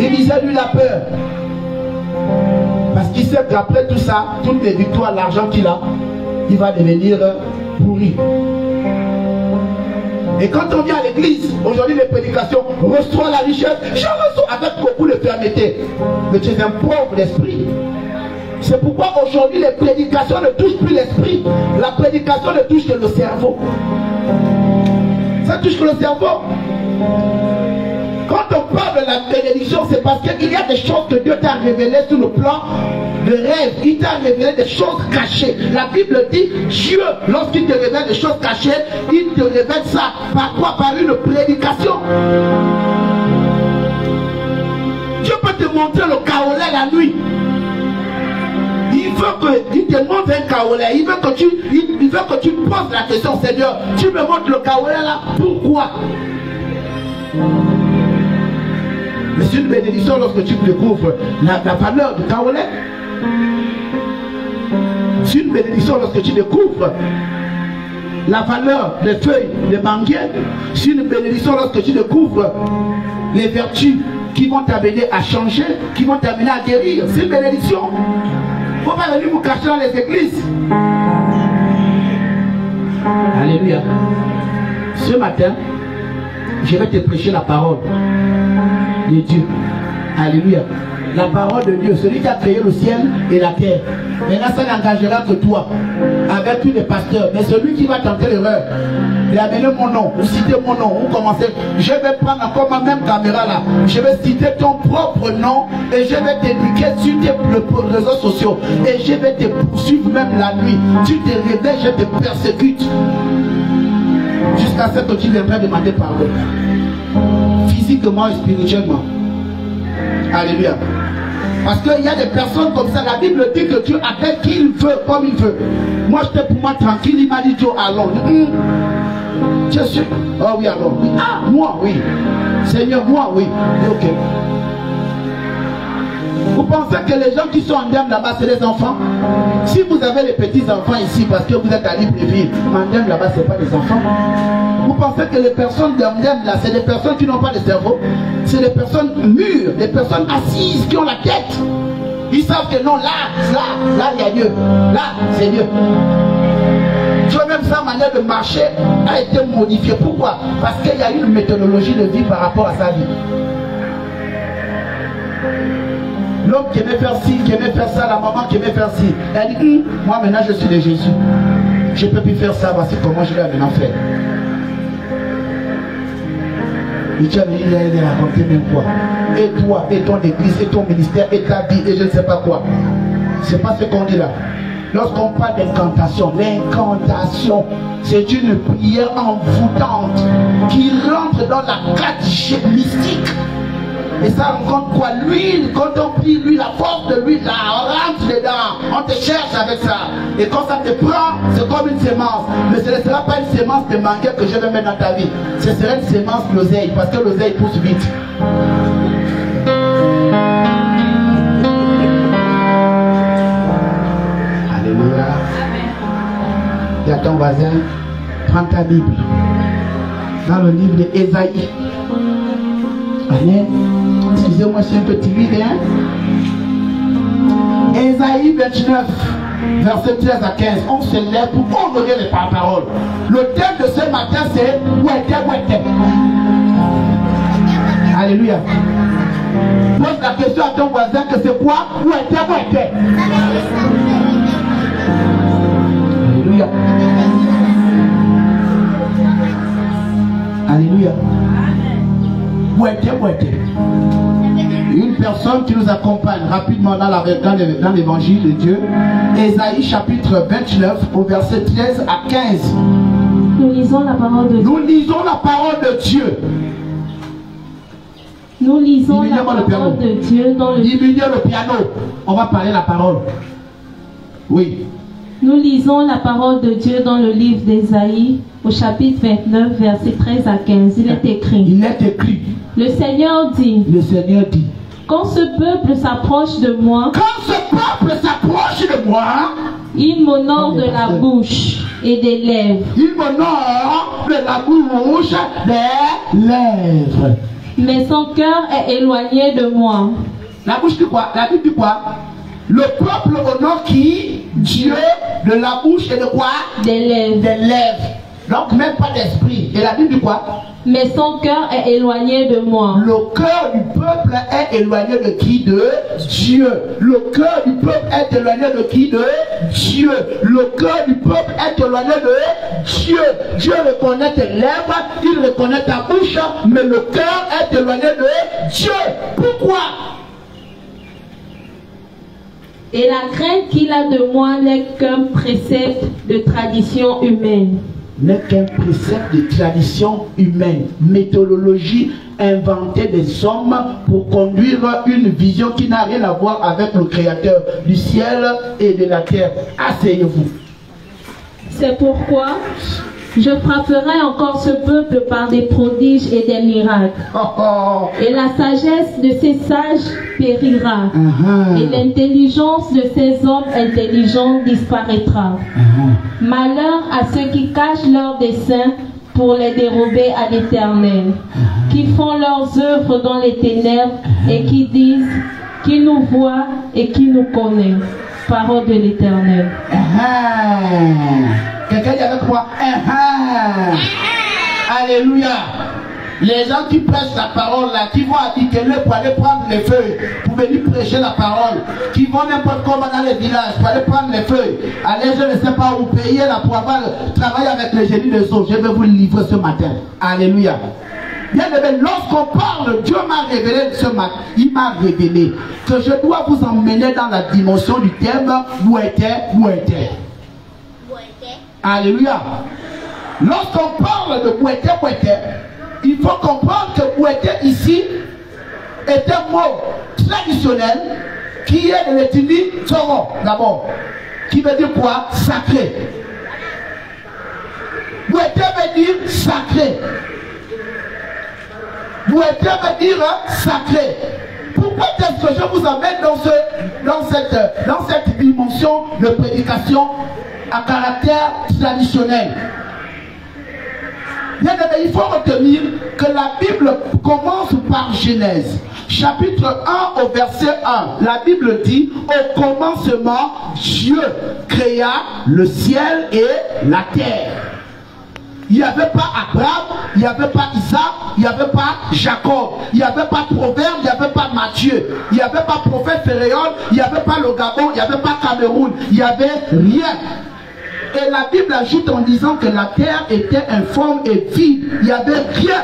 Speaker 1: Il disait lui la peur. Parce qu'il sait qu'après tout ça, toutes les victoires, l'argent qu'il a, il va devenir pourri. Et quand on vient à l'église, aujourd'hui les prédications, reçois la richesse, je reçois avec beaucoup de fermeté. Mais tu es un pauvre d'esprit. C'est pourquoi aujourd'hui les prédications ne touchent plus l'esprit. La prédication ne touche que le cerveau. Ça touche que le cerveau. Quand on parle de la bénédiction, c'est parce qu'il y a des choses que Dieu t'a révélées sur le plan de rêve. Il t'a révélé des choses cachées. La Bible dit, Dieu, lorsqu'il te révèle des choses cachées, il te révèle ça. Par quoi? Par une prédication. Dieu peut te montrer le kaolé la nuit. Il veut qu'il te montre un kaolé. Il veut que tu poses la question, Seigneur, tu me montres le kaolé là, pourquoi? Mais c'est une bénédiction lorsque tu découvres la valeur du kaolé. C'est une bénédiction lorsque tu découvres la valeur des feuilles de manguier. C'est une bénédiction lorsque tu découvres les vertus qui vont t'amener à changer, qui vont t'amener à guérir. C'est une bénédiction. Il ne faut pas venir vous cacher dans les églises. Alléluia. Ce matin, je vais te prêcher la parole de Dieu. Alléluia. La parole de Dieu, celui qui a créé le ciel et la terre. Maintenant, ça n'engagera que toi, avec tous les pasteurs. Mais celui qui va tenter l'erreur, il a amené mon nom, ou citer mon nom, ou commencer. Je vais prendre encore ma même caméra là. Je vais citer ton propre nom et je vais t'éduquer sur tes réseaux sociaux. Et je vais te poursuivre même la nuit. Tu te réveilles, je te persécute. Jusqu'à ce que tu viendras demander pardon. Physiquement et spirituellement. Alléluia. Parce qu'il y a des personnes comme ça. La Bible dit que Dieu appelle qui il veut, comme il veut. Moi j'étais pour moi tranquille. Il m'a dit Dieu, allons. Je suis. Oh oui, alors. Oui. Ah, moi, oui. Seigneur, moi, oui. Ok. Vous pensez que les gens qui sont en dème là-bas, c'est les enfants? Si vous avez les petits-enfants ici, parce que vous êtes à Libreville, en dème là-bas, ce n'est pas des enfants. Vous pensez que les personnes en dème là, c'est des personnes qui n'ont pas de cerveau? C'est des personnes mûres, des personnes assises, qui ont la tête. Ils savent que non, là, il y a Dieu. Là, c'est Dieu. Dieu, même sa manière de marcher a été modifiée. Pourquoi? Parce qu'il y a une méthodologie de vie par rapport à sa vie. L'homme qui aimait faire ci, qui aimait faire ça, la maman qui aimait faire ci. Elle dit, moi maintenant je suis de Jésus. Je ne peux plus faire ça, voici comment je vais maintenant faire. Et tu as venu raconter même quoi. Et toi, et ton église, et ton ministère, et ta vie, et je ne sais pas quoi. C'est pas ce qu'on dit là. Lorsqu'on parle d'incantation, l'incantation, c'est une prière envoûtante qui rentre dans la carte mystique. Et ça rencontre quoi? L'huile, quand on prie l'huile, la force de l'huile, là, on rentre dedans, on te cherche avec ça. Et quand ça te prend, c'est comme une sémence. Mais ce ne sera pas une sémence de manguer que je vais mettre dans ta vie. Ce sera une sémence d'oseille, parce que l'oseille pousse vite. Alléluia. Dis à ton voisin, prends ta Bible. Dans le livre d'Ésaïe. Amen. Excusez-moi, je suis un peu timide. Hein? Ésaïe 29, verset 13 à 15. On se lève pour honorer les paroles. Le thème de ce matin, c'est Ouété. Alléluia. Pose la question à ton voisin que c'est quoi? Ouété. Alléluia. Alléluia. Une personne qui nous accompagne rapidement dans l'évangile de Dieu. Ésaïe chapitre 29 au verset 13 à 15.
Speaker 6: Nous lisons la parole de Dieu.
Speaker 1: Nous lisons la parole de Dieu.
Speaker 6: Nous lisons la parole de Dieu dans le...
Speaker 1: Diminuez le piano. On va parler la parole. Oui.
Speaker 6: Nous lisons la parole de Dieu dans le livre d'Ésaïe au chapitre 29 verset 13 à 15. Il est écrit.
Speaker 1: Il est écrit.
Speaker 6: Le Seigneur dit.
Speaker 1: Le Seigneur dit.
Speaker 6: Quand ce peuple s'approche de moi.
Speaker 1: Quand ce peuple s'approche de moi.
Speaker 6: Il m'honore de la bouche et des lèvres.
Speaker 1: Il m'honore de la bouche des lèvres.
Speaker 6: Mais son cœur est éloigné de moi.
Speaker 1: La bouche dit quoi? La Bible dit quoi? Le peuple honore qui? Dieu, de la bouche et de quoi?
Speaker 6: Des lèvres.
Speaker 1: Des lèvres. Donc même pas d'esprit. Et la Bible dit quoi?
Speaker 6: Mais son cœur est éloigné de moi.
Speaker 1: Le cœur du peuple est éloigné de qui? De Dieu. Le cœur du peuple est éloigné de qui? De Dieu. Le cœur du peuple est éloigné de Dieu. Dieu reconnaît tes lèvres, il reconnaît ta bouche, mais le cœur est éloigné de Dieu. Pourquoi?
Speaker 6: Et la crainte qu'il a de moi n'est qu'un précepte de tradition humaine.
Speaker 1: N'est qu'un précepte de tradition humaine, méthodologie inventée des hommes pour conduire une vision qui n'a rien à voir avec le Créateur du ciel et de la terre. Asseyez-vous.
Speaker 6: C'est pourquoi je frapperai encore ce peuple par des prodiges et des miracles. Et la sagesse de ces sages périra. Et l'intelligence de ces hommes intelligents disparaîtra. Malheur à ceux qui cachent leurs desseins pour les dérober à l'Éternel, qui font leurs œuvres dans les ténèbres et qui disent, qui nous voit et qui nous connaît. Parole de l'Éternel.
Speaker 1: Quelqu'un dit avec moi? Alléluia. Les gens qui prêchent la parole là, qui vont à Ikele pour aller prendre les feuilles, pour venir prêcher la parole, qui vont n'importe comment dans les villages pour aller prendre les feuilles, allez, je ne sais pas où payer là pour avoir travaillé avec les génies des eaux. Je vais vous le livrer ce matin. Alléluia. Bien aimé, lorsqu'on parle, Dieu m'a révélé ce matin, il m'a révélé que je dois vous emmener dans la dimension du thème Bouété. Alléluia. Lorsqu'on parle de Bouété, il faut comprendre que Bouété ici est un mot traditionnel qui est de l'ethnie Toro d'abord, qui veut dire quoi? Sacré. Bouété veut dire sacré. Bouété veut dire sacré. Pourquoi est-ce que je vous amène dans cette dimension de prédication à caractère traditionnel? Bien aimé, il faut retenir que la Bible commence par Genèse. Chapitre 1 au verset 1. La Bible dit, au commencement, Dieu créa le ciel et la terre. Il n'y avait pas Abraham, il n'y avait pas Isaac, il n'y avait pas Jacob, il n'y avait pas Proverbe, il n'y avait pas Matthieu, il n'y avait pas prophète Féréol, il n'y avait pas le Gabon, il n'y avait pas Cameroun, il n'y avait rien. Et la Bible ajoute en disant que la terre était informe et vide. Il n'y avait rien.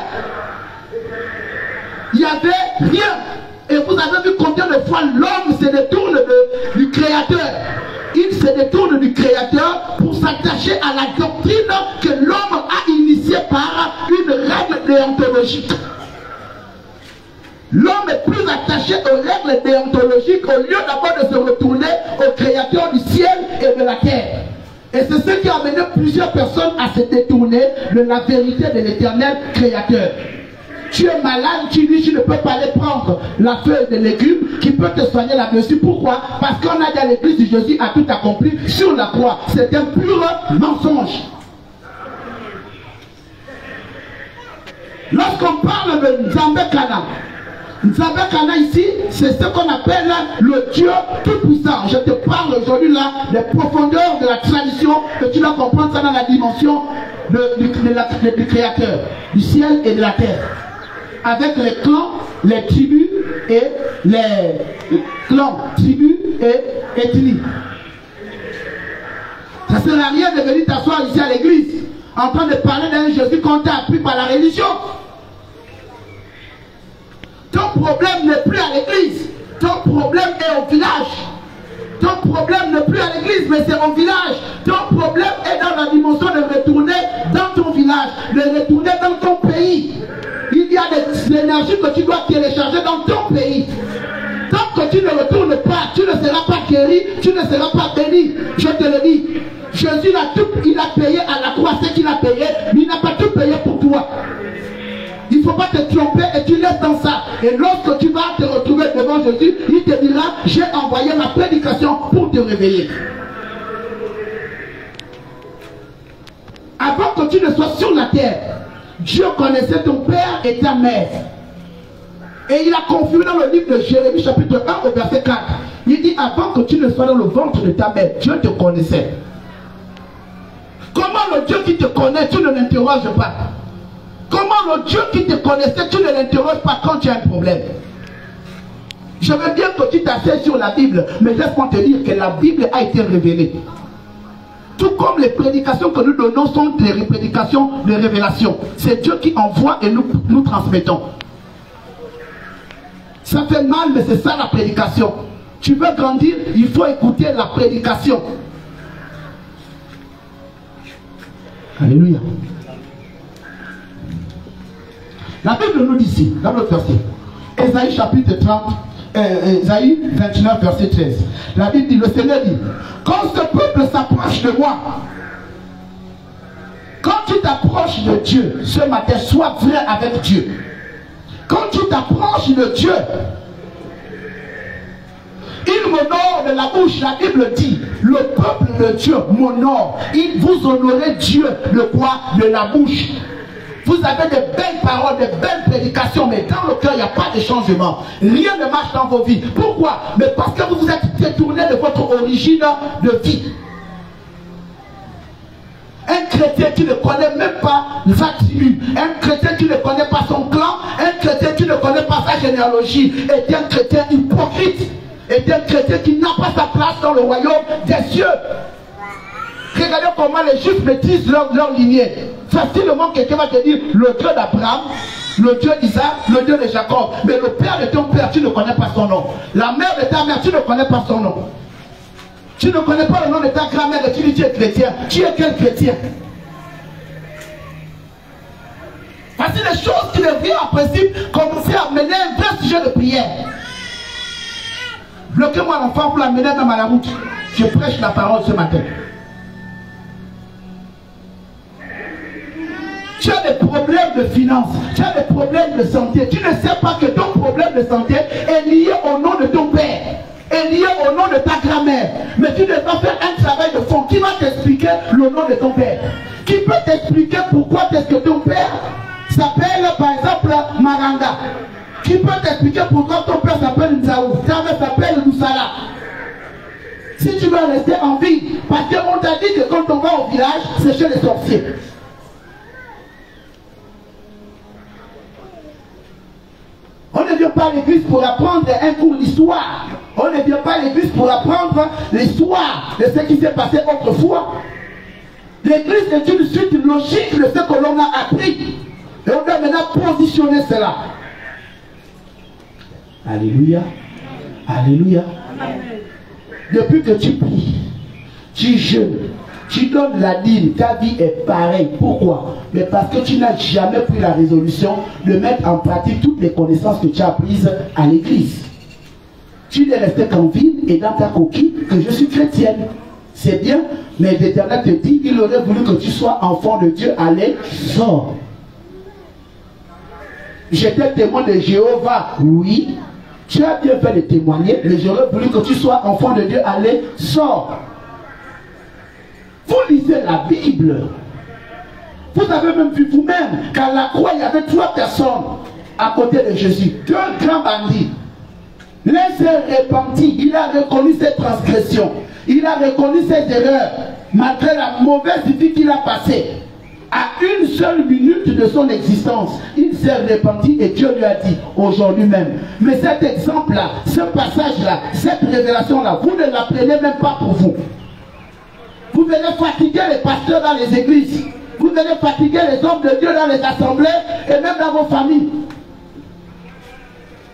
Speaker 1: Il n'y avait rien. Et vous avez vu combien de fois l'homme se détourne du Créateur. Il se détourne du Créateur pour s'attacher à la doctrine que l'homme a initiée par une règle déontologique. L'homme est plus attaché aux règles déontologiques au lieu d'abord de se retourner au Créateur du ciel et de la terre. Et c'est ce qui a amené plusieurs personnes à se détourner de la vérité de l'éternel Créateur. Tu es malade, tu dis, tu ne peux pas aller prendre la feuille de légumes qui peut te soigner la blessure. Pourquoi? Parce qu'on a dit à l'église de Jésus a tout accompli sur la croix. C'est un pur mensonge. Lorsqu'on parle de Nzambé Kana, Nzambé Kana ici, c'est ce qu'on appelle le Dieu tout-puissant. Je te parle aujourd'hui là des profondeurs de la tradition, que tu dois comprendre ça dans la dimension du Créateur, du ciel et de la terre. Avec les clans, les tribus et les clans, tribus et ethnies. Ça ne sert à rien de venir t'asseoir ici à l'église en train de parler d'un Jésus qu'on t'a appris par la religion. Ton problème n'est plus à l'église. Ton problème est au village. Ton problème n'est plus à l'église, mais c'est au village. Ton problème est dans la dimension de retourner dans ton village, de retourner dans ton pays. Il y a des énergies que tu dois télécharger dans ton pays. Tant que tu ne retournes pas, tu ne seras pas guéri, tu ne seras pas béni. Je te le dis. Jésus il a payé à la croix ce qu'il a payé, mais il n'a pas tout payé pour toi. Il ne faut pas te tromper et tu laisses dans ça. Et lorsque tu vas te retrouver devant Jésus, il te dira, j'ai envoyé ma prédication pour te réveiller. Avant que tu ne sois sur la terre, Dieu connaissait ton père et ta mère. Et il a confirmé dans le livre de Jérémie chapitre 1 au verset 4. Il dit, avant que tu ne sois dans le ventre de ta mère, Dieu te connaissait. Comment le Dieu qui te connaît, tu ne l'interroges pas? Comment le Dieu qui te connaissait, tu ne l'interroges pas quand tu as un problème? Je veux bien que tu t'asseyes sur la Bible, mais laisse-moi te dire que la Bible a été révélée. Tout comme les prédications que nous donnons sont des prédications de révélation. C'est Dieu qui envoie et nous transmettons. Ça fait mal, mais c'est ça la prédication. Tu veux grandir, il faut écouter la prédication. Alléluia. La Bible nous dit ici, dans notre verset, Ésaïe chapitre 29, verset 13. La Bible dit, le Seigneur dit, quand ce peuple s'approche de moi, quand tu t'approches de Dieu, ce matin, sois vrai avec Dieu. Quand tu t'approches de Dieu, il m'honore de la bouche. La Bible dit, le peuple de Dieu m'honore. Il vous honorez Dieu de quoi? De la bouche. Vous avez de belles paroles, de belles prédications, mais dans le cœur, il n'y a pas de changement. Rien ne marche dans vos vies. Pourquoi? Mais parce que vous vous êtes détourné de votre origine de vie. Un chrétien qui ne connaît même pas sa tribu, un chrétien qui ne connaît pas son généalogie est un chrétien hypocrite, est un chrétien qui n'a pas sa place dans le royaume des cieux. Regardez comment les Juifs maîtrisent leur lignée. Facilement, quelqu'un va te dire le Dieu d'Abraham, le Dieu d'Isaac, le Dieu de Jacob. Mais le père de ton père, tu ne connais pas son nom. La mère de ta mère, tu ne connais pas son nom. Tu ne connais pas le nom de ta grand-mère et tu dis tu es chrétien. Tu es quel chrétien? Voici les choses qui devraient en principe commencer à mener un vrai sujet de prière. Bloquez-moi l'enfant pour l'amener même à la route. Je prêche la parole ce matin. Tu as des problèmes de finances, tu as des problèmes de santé. Tu ne sais pas que ton problème de santé est lié au nom de ton père, est lié au nom de ta grand-mère. Mais tu devras faire un travail de fond qui va t'expliquer le nom de ton père. Qui peut t'expliquer pourquoi est-ce que ton père s'appelle par exemple Maranga. Qui peut t'expliquer pourquoi ton père s'appelle Nzaou, ta mère s'appelle Loussala. Si tu veux rester en vie, parce qu'on t'a dit que quand on va au village, c'est chez les sorciers. On ne vient pas à l'église pour apprendre un cours d'histoire. On ne vient pas à l'église pour apprendre l'histoire de ce qui s'est passé autrefois. L'église est une suite logique de ce que l'on a appris. Et on doit maintenant positionner cela. Alléluia. Alléluia. Depuis que tu pries, tu jeûnes, tu donnes la dîme, ta vie est pareille. Pourquoi? Mais parce que tu n'as jamais pris la résolution de mettre en pratique toutes les connaissances que tu as prises à l'église. Tu n'es resté qu'en ville et dans ta coquille que je suis chrétienne. C'est bien, mais l'Éternel te dit, il aurait voulu que tu sois enfant de Dieu. Allez, sors. J'étais témoin de Jéhovah, oui. Tu as bien fait de témoigner, mais j'aurais voulu que tu sois enfant de Dieu. Allez, sors. Vous lisez la Bible. Vous avez même vu vous-même qu'à la croix, il y avait 3 personnes à côté de Jésus. 2 grands bandits. L'un s'est repenti, il a reconnu ses transgressions. Il a reconnu ses erreurs, malgré la mauvaise vie qu'il a passée. À une seule minute de son existence, il s'est repenti et Dieu lui a dit, aujourd'hui même. Mais cet exemple-là, ce passage-là, cette révélation-là, vous ne la prenez même pas pour vous. Vous venez fatiguer les pasteurs dans les églises. Vous venez fatiguer les hommes de Dieu dans les assemblées et même dans vos familles.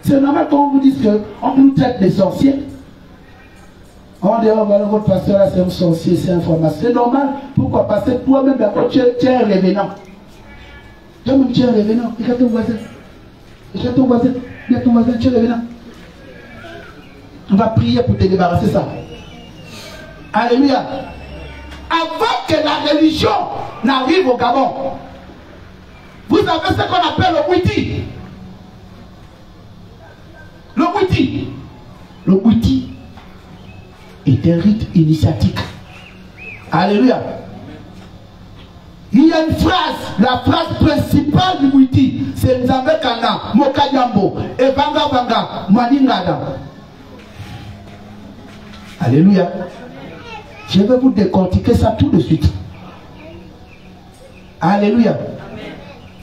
Speaker 1: C'est normal qu'on vous dise qu'on nous traite des sorciers. On dit, oh, voilà, votre pasteur là, c'est un sorcier, c'est un pharmacien. C'est normal. Pourquoi? Parce que toi-même, tu es un revenant. Toi-même, tu es un revenant. Regarde ton voisin. Regarde ton voisin. Regarde ton voisin, tu es un revenant. On va prier pour te débarrasser de ça. Alléluia. Avant que la religion n'arrive au Gabon, vous avez ce qu'on appelle le Witi. Le Witi. Le Witi est un rite initiatique. Alléluia. Il y a une phrase, la phrase principale du Witi, c'est Nzambe Kana, Mokayambo, Evanga Vanga, Maningada. Alléluia. Je vais vous décortiquer ça tout de suite. Alléluia.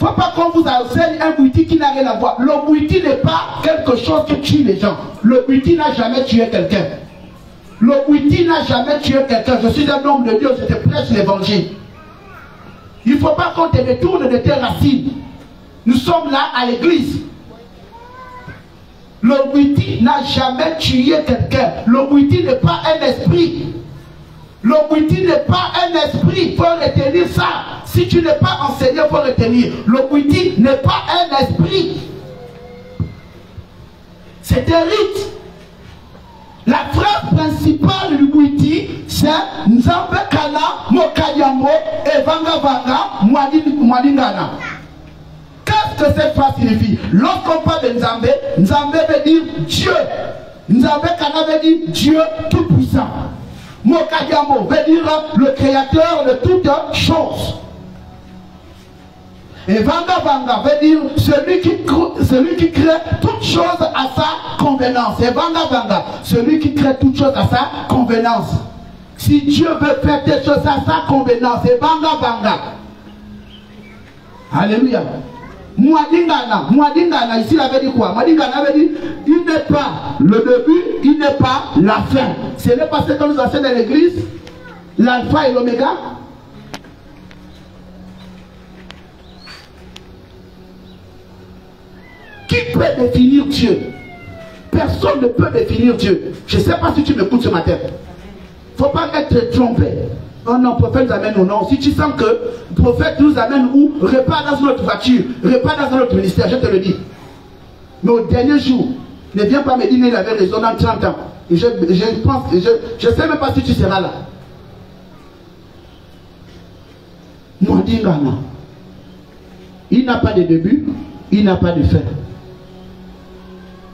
Speaker 1: Il ne faut pas qu'on vous enseigne un Witi qui n'a rien à voir. Le Witi n'est pas quelque chose qui tue les gens. Le Witi n'a jamais tué quelqu'un. Le Witi n'a jamais tué quelqu'un. Je suis un homme de Dieu, je te prêche l'évangile. Il ne faut pas qu'on te détourne de tes racines. Nous sommes là à l'église. Le Witi n'a jamais tué quelqu'un. Le Witi n'est pas un esprit. Le Witi n'est pas un esprit. Il faut retenir ça. Si tu n'es pas enseigné, il faut retenir. Le Witi n'est pas un esprit. C'est un rite. La phrase principale du Witi, c'est Nzambe Kana, Mokayamo, Evanga Vanga, Mwadingana. Qu'est-ce que cette phrase signifie? Lorsqu'on parle de Nzambe, Nzambe veut dire Dieu. Nzambe Kana veut dire Dieu tout-puissant. Mokayamo veut dire le créateur de toutes choses. Et Vanga Vanga veut dire celui qui crée toutes choses à sa convenance. Et Vanga Vanga, celui qui crée toutes choses à sa convenance. Si Dieu veut faire des choses à sa convenance, et Vanga Vanga. Alléluia. Mouadingana, ici il avait dit quoi? Mouadingana avait dit, il n'est pas le début, il n'est pas la fin. Ce n'est pas ce que nous enseigne dans l'église, l'alpha et l'oméga. Qui peut définir Dieu? Personne ne peut définir Dieu. Je ne sais pas si tu m'écoutes ce matin. Il ne faut pas être trompé. Oh non, prophète nous amène ou non. Si tu sens que le prophète nous amène où? Repars dans notre voiture, repars dans notre ministère, je te le dis. Mais au dernier jour, ne viens pas me dire qu'il avait raison dans 30 ans. Et je pense, je ne sais même pas si tu seras là. Mouadingana. Il n'a pas de début, il n'a pas de fin.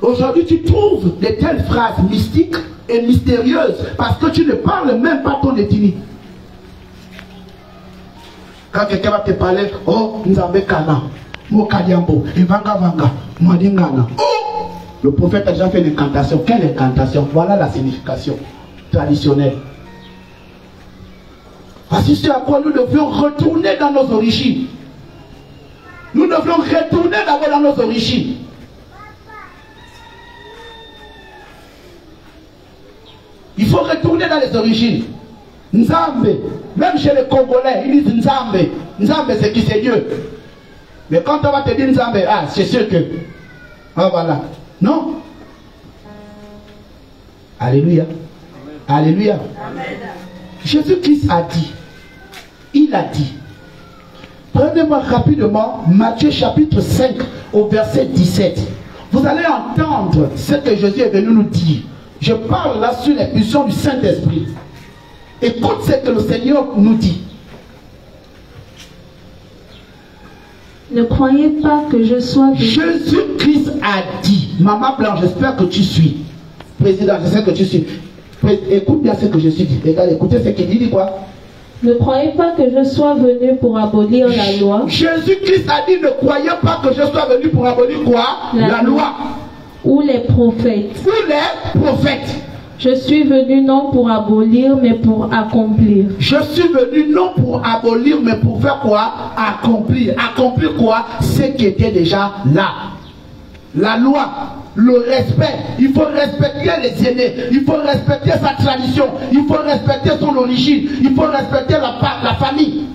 Speaker 1: Aujourd'hui, tu trouves de telles phrases mystiques et mystérieuses parce que tu ne parles même pas ton ethnie. Quand quelqu'un va te parler, oh, Nzambe Kana, Mokadiambo, Evanga Vanga, Mouadingana. Oh, le prophète a déjà fait une incantation. Quelle incantation? Voilà la signification traditionnelle. Voici ce à quoi nous devions retourner dans nos origines. Nous devions retourner d'abord dans nos origines. Il faut retourner dans les origines. Nzambe, même chez les Congolais, ils disent Nzambe. Nzambe, c'est qui? C'est Dieu. Mais quand on va te dire Nzambe, ah, c'est sûr que. Ah, voilà. Non. Alléluia. Alléluia. Jésus-Christ a dit. Il a dit. Prenez-moi rapidement Matthieu chapitre 5 au verset 17. Vous allez entendre ce que Jésus est venu nous dire. Je parle là sur l'impulsion du Saint-Esprit. Écoute ce que le Seigneur nous dit.
Speaker 9: Ne croyez pas que je sois...
Speaker 1: Jésus-Christ a dit. Maman Blanche, j'espère que tu suis. Président, je sais que tu suis. Écoute bien ce que je suis dit. Regarde, écoutez ce qu'il dit quoi?
Speaker 9: Ne croyez pas que je sois venu pour abolir la loi.
Speaker 1: Jésus-Christ a dit, ne croyez pas que je sois venu pour abolir quoi? La loi.
Speaker 9: Ou les prophètes.
Speaker 1: Ou les prophètes.
Speaker 9: Je suis venu non pour abolir, mais pour accomplir.
Speaker 1: Je suis venu non pour abolir, mais pour faire quoi? Accomplir. Accomplir quoi? Ce qui était déjà là. La loi, le respect. Il faut respecter les aînés. Il faut respecter sa tradition. Il faut respecter son origine. Il faut respecter la famille.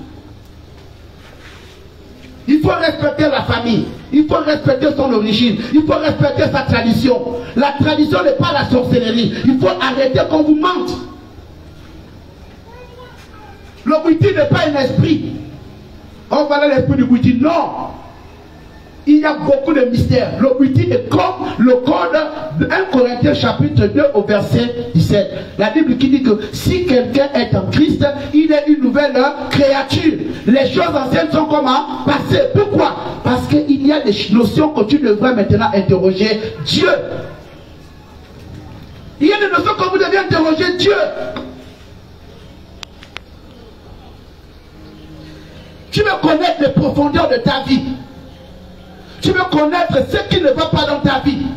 Speaker 1: Il faut respecter la famille. Il faut respecter son origine. Il faut respecter sa tradition. La tradition n'est pas la sorcellerie. Il faut arrêter qu'on vous mente. Le Bouiti n'est pas un esprit. On va aller l'esprit du Bouiti. Non. Il y a beaucoup de mystères. Le Bouiti est comme le code de 1 Corinthiens chapitre 2 au verset 17. La Bible qui dit que si quelqu'un est en Christ, il est une nouvelle créature. Les choses anciennes sont comment? Passées. Pourquoi? Parce qu'il y a des notions que tu devrais maintenant interroger Dieu. Il y a des notions que vous devez interroger Dieu. Tu veux connaître les profondeurs de ta vie. Tu veux connaître ce qui ne va pas dans ta vie.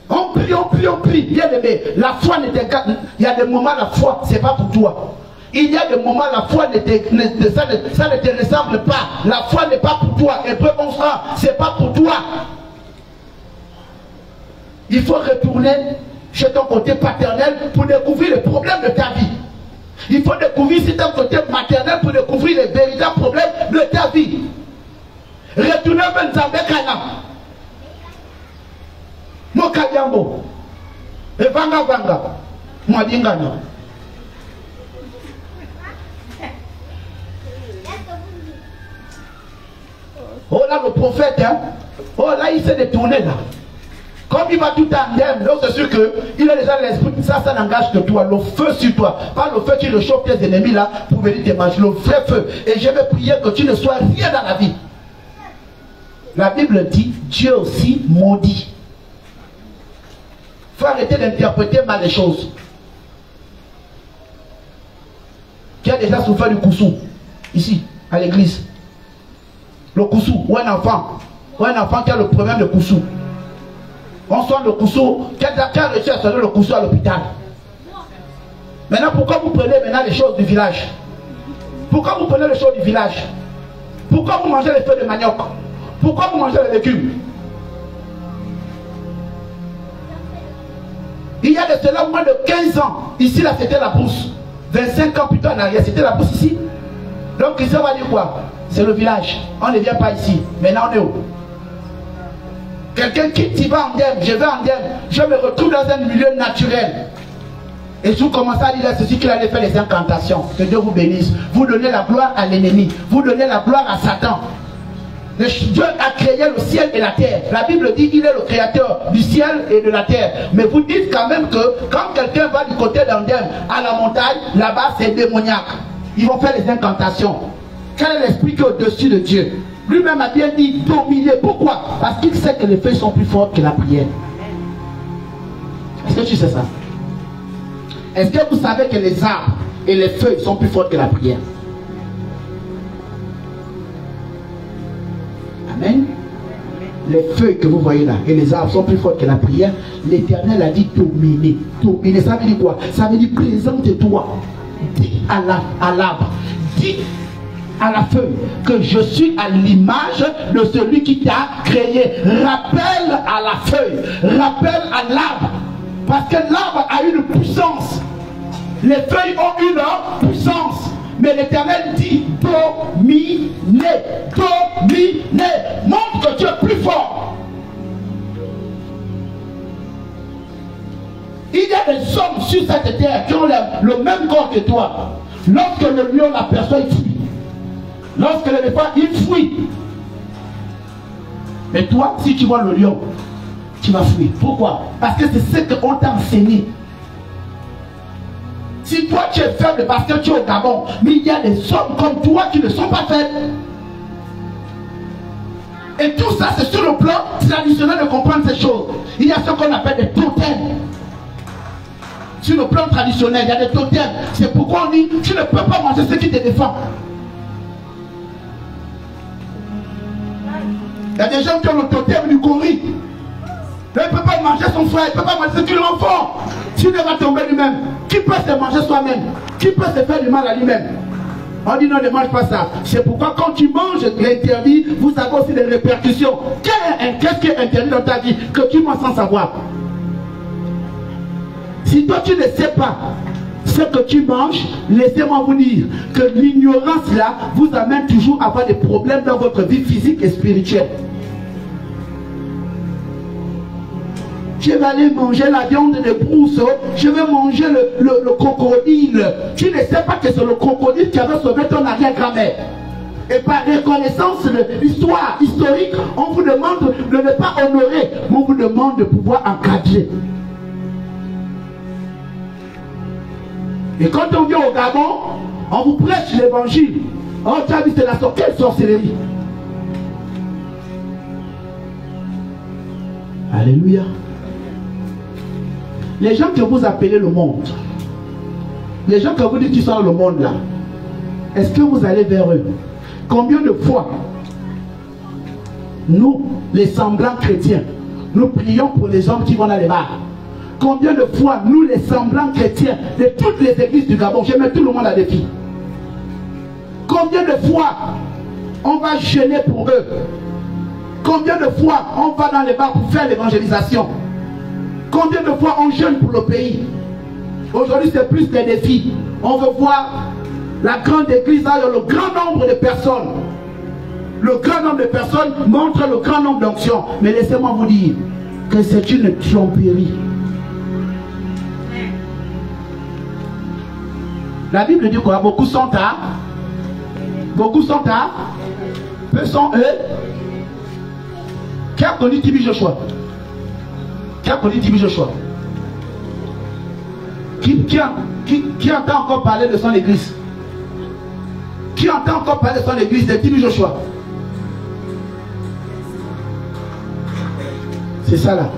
Speaker 1: On prie, on prie, on prie. Bien aimé, la foi n'était pas. Il y a des moments, la foi, c'est pas pour toi. Il y a des moments, la foi ça ne te ressemble pas. La foi n'est pas pour toi. Hébreux 11:1, c'est pas pour toi. Il faut retourner chez ton côté paternel pour découvrir les problèmes de ta vie. Il faut découvrir si ton côté maternel pour découvrir les véritables problèmes de ta vie. Retournez vers Nzambe Kana. Mokadiambo. Evanga Vanga. Mouadingana. Oh là, le prophète, hein? Oh là, il s'est détourné là. Comme il va tout tandem, donc c'est sûr qu'il a déjà l'esprit, ça n'engage que toi, le feu sur toi. Pas le feu qui réchauffe tes ennemis là pour venir te manger, le vrai feu. Et je vais prier que tu ne sois rien dans la vie. La Bible dit, Dieu aussi maudit. Il faut arrêter d'interpréter mal les choses. Qui a déjà souffert du koussou, ici, à l'église. Le koussou, ou un enfant qui a le problème de koussou. On soigne le koussou, qui a réussi à soigner le koussou à l'hôpital. Maintenant, pourquoi vous prenez maintenant les choses du village? Pourquoi vous prenez les choses du village? Pourquoi vous mangez les feuilles de manioc? Pourquoi vous mangez les légumes? Il y a de cela moins de 15 ans. Ici, là, c'était la bourse. 25 ans plus tard en arrière, c'était la bourse ici. Donc, Christian va dire quoi? C'est le village. On ne vient pas ici. Maintenant, on est où? Quelqu'un qui va en Ndem, je vais en Ndem, je me retrouve dans un milieu naturel. Et je commence à dire ceci qu'il allait faire les incantations. Que Dieu vous bénisse. Vous donnez la gloire à l'ennemi. Vous donnez la gloire à Satan. Dieu a créé le ciel et la terre. La Bible dit qu'il est le créateur du ciel et de la terre. Mais vous dites quand même que quand quelqu'un va du côté d'Andem à la montagne, là-bas c'est démoniaque. Ils vont faire les incantations. Quel est l'esprit qui est au-dessus de Dieu? Lui-même a bien dit dominer. Pourquoi? Parce qu'il sait que les feuilles sont plus fortes que la prière. Est-ce que tu sais ça? Est-ce que vous savez que les arbres et les feuilles sont plus fortes que la prière? Amen. Les feuilles que vous voyez là et les arbres sont plus fortes que la prière. L'Éternel a dit dominer. Dominer, ça veut dire quoi? Ça veut dire présente-toi. Dis à l'arbre. Dis à la feuille que je suis à l'image de celui qui t'a créé. Rappelle à la feuille. Rappelle à l'arbre. Parce que l'arbre a une puissance. Les feuilles ont une puissance. Mais l'Éternel dit dominer. Dominer. Montre que tu es plus fort. Il y a des hommes sur cette terre qui ont le même corps que toi. Lorsque le lion l'aperçoit, il fuit. Lorsque l'éléphant, il fuit. Mais toi, si tu vois le lion, tu vas fuir. Pourquoi? Parce que c'est ce qu'on t'a enseigné. Si toi tu es faible parce que tu es au Gabon, mais il y a des hommes comme toi qui ne sont pas faibles. Et tout ça, c'est sur le plan traditionnel de comprendre ces choses. Il y a ce qu'on appelle des totems. Sur le plan traditionnel, il y a des totems. C'est pourquoi on dit, tu ne peux pas manger ce qui te défend. Il y a des gens qui ont le totem du gorille. Il ne peut pas manger son frère, il ne peut pas manger ce qu'il l'enfant. S'il va tomber lui-même, qui peut se manger soi-même? Qui peut se faire du mal à lui-même? On dit non, ne mange pas ça. C'est pourquoi quand tu manges l'interdit, vous avez aussi des répercussions. Qu'est-ce qui est interdit dans ta vie que tu manges sans savoir? Si toi tu ne sais pas ce que tu manges, laissez-moi vous dire que l'ignorance là vous amène toujours à avoir des problèmes dans votre vie physique et spirituelle. Je vais aller manger la viande de brousse, je vais manger le crocodile. Tu ne sais pas que c'est le crocodile qui avait sauvé ton arrière-grand-mère. Et par reconnaissance de l'histoire historique, on vous demande de ne pas honorer, mais on vous demande de pouvoir encadrer. Et quand on vient au Gabon, on vous prêche l'évangile. Oh, tu as vu, c'est quelle sorcellerie. Alléluia. Les gens que vous appelez le monde, les gens que vous dites qu'ils sont dans le monde là, est-ce que vous allez vers eux? Combien de fois, nous, les semblants chrétiens, nous prions pour les hommes qui vont dans les bars? Combien de fois, nous, les semblants chrétiens de toutes les églises du Gabon, je mets tout le monde à défi. Combien de fois, on va jeûner pour eux? Combien de fois, on va dans les bars pour faire l'évangélisation? Combien de fois on jeûne pour le pays? Aujourd'hui, c'est plus des défis. On veut voir la grande église avec le grand nombre de personnes. Le grand nombre de personnes montre le grand nombre d'actions. Mais laissez-moi vous dire que c'est une tromperie. La Bible dit quoi? Beaucoup sont à, peu sont eux. Qui a connu Tibi Joshua? Qui a connu Tibi Joshua? Qui entend encore parler de son église? Qui entend encore parler de son église de Tibi Joshua? C'est ça là.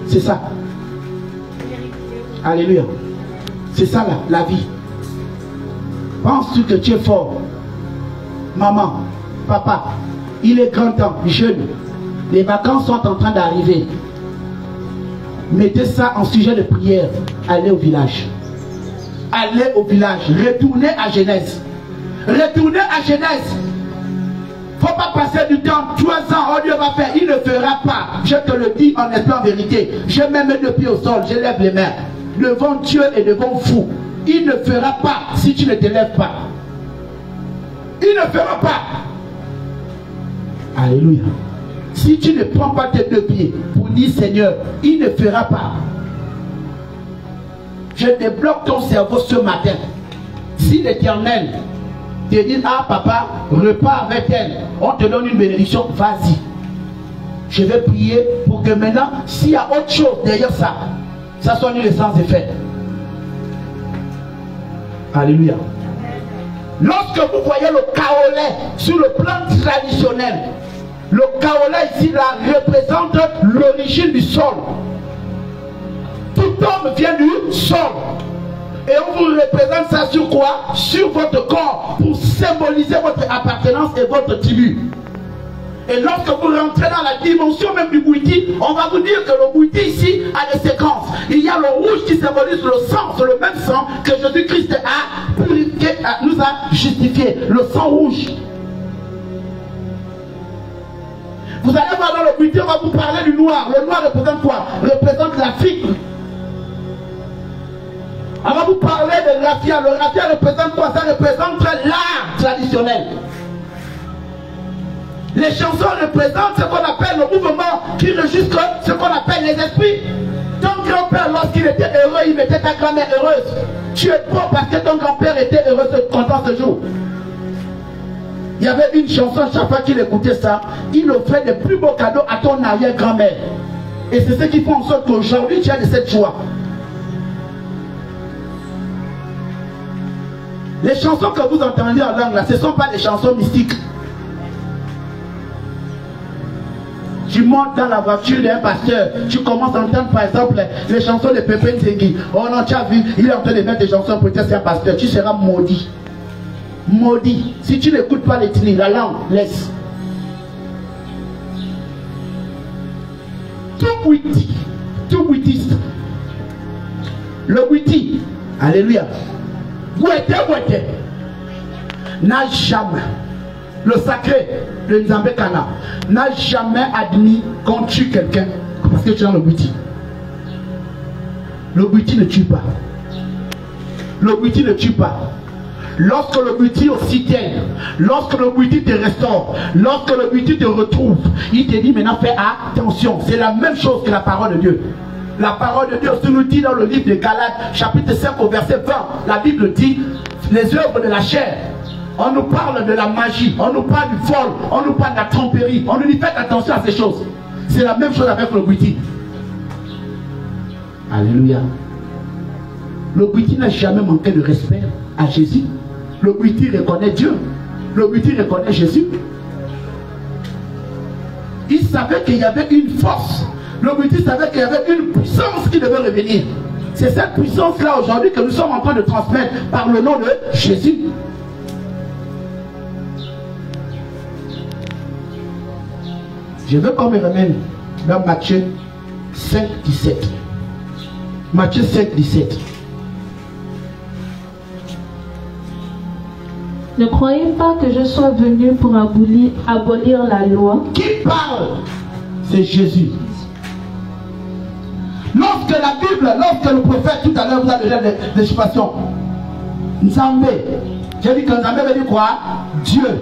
Speaker 1: C'est ça. Alléluia. C'est ça là, la vie. Penses-tu que tu es fort? Maman, papa, il est grand temps, jeune. Les vacances sont en train d'arriver. Mettez ça en sujet de prière. Allez au village. Allez au village. Retournez à Genèse. Retournez à Genèse. Il ne faut pas passer du temps, 3 ans, oh Dieu va faire, il ne fera pas. Je te le dis en esprit, en vérité. Je mets mes 2 pieds au sol, je lève les mains. Devant Dieu et devant vous. Il ne fera pas si tu ne te lèves pas. Il ne fera pas. Alléluia. Si tu ne prends pas tes 2 pieds pour dire Seigneur, il ne fera pas. Je débloque ton cerveau ce matin. Si l'Éternel te dit, ah papa, repars avec elle, on te donne une bénédiction, vas-y. Je vais prier pour que maintenant, s'il y a autre chose derrière ça, ça soit nul et sans effet. Alléluia. Lorsque vous voyez le kaolin sur le plan traditionnel, le kaolin ici là représente l'origine du sol. Tout homme vient du sol. Et on vous représente ça sur quoi? Sur votre corps, pour symboliser votre appartenance et votre tribu. Et lorsque vous rentrez dans la dimension même du Bouiti, on va vous dire que le Bouiti ici a des séquences. Il y a le rouge qui symbolise le sang, c'est le même sang que Jésus-Christ a purifié, nous a justifié, le sang rouge. Vous allez voir dans le Bouiti, on va vous parler du noir. Le noir représente quoi? Représente l'Afrique. On va vous parler de raffia. Le raffia représente quoi? Ça représente l'art traditionnel. Les chansons représentent ce qu'on appelle le mouvement qui registre ce qu'on appelle les esprits. Ton grand-père, lorsqu'il était heureux, il mettait ta grand-mère heureuse. Tu es pauvre parce que ton grand-père était heureux, content ce jour. Il y avait une chanson, chaque fois qu'il écoutait ça, il offrait les plus beaux cadeaux à ton arrière-grand-mère. Et c'est ce qui fait en sorte qu'aujourd'hui tu as de cette joie. Les chansons que vous entendez en langue là, ce ne sont pas des chansons mystiques. Tu montes dans la voiture d'un pasteur, tu commences à entendre par exemple les chansons de Pépé Nzengui. Oh non, tu as vu, il est en train de mettre des chansons, peut-être c'est un pasteur, tu seras maudit. Maudit. Si tu n'écoutes pas l'ethnie, la langue, laisse. Tout Bouitiste. Le Bouiti, alléluia. Bouete, n'a jamais, le sacré de Nzambé Kana, n'a jamais admis qu'on tue quelqu'un parce que tu es dans le Bouiti. Le Bouiti ne tue pas. Le Bouiti ne tue pas. Lorsque le Bouiti aussi t'aide, lorsque le Bouiti te restaure, lorsque le Bouiti te retrouve, il te dit maintenant fais attention. C'est la même chose que la parole de Dieu. La parole de Dieu se nous dit dans le livre de Galates, chapitre 5 au verset 20. La Bible dit les œuvres de la chair. On nous parle de la magie, on nous parle du vol, on nous parle de la tromperie. On nous dit faites attention à ces choses. C'est la même chose avec le Bouiti. Alléluia. Le Bouiti n'a jamais manqué de respect à Jésus. Le Bouiti reconnaît Dieu. Le Bouiti reconnaît Jésus. Il savait qu'il y avait une force. Le Bouiti savait qu'il y avait une puissance qui devait revenir. C'est cette puissance-là aujourd'hui que nous sommes en train de transmettre par le nom de Jésus. Je veux qu'on me ramène dans Matthieu 5, 17. Matthieu 5, 17.
Speaker 9: Ne croyez pas que je sois venu pour abolir la loi.
Speaker 1: Qui parle? C'est Jésus. Lorsque la Bible, lorsque le prophète tout à l'heure vous a donné des expressions, Nzambé, j'ai dit que Nzambé veut dire quoi? Dieu.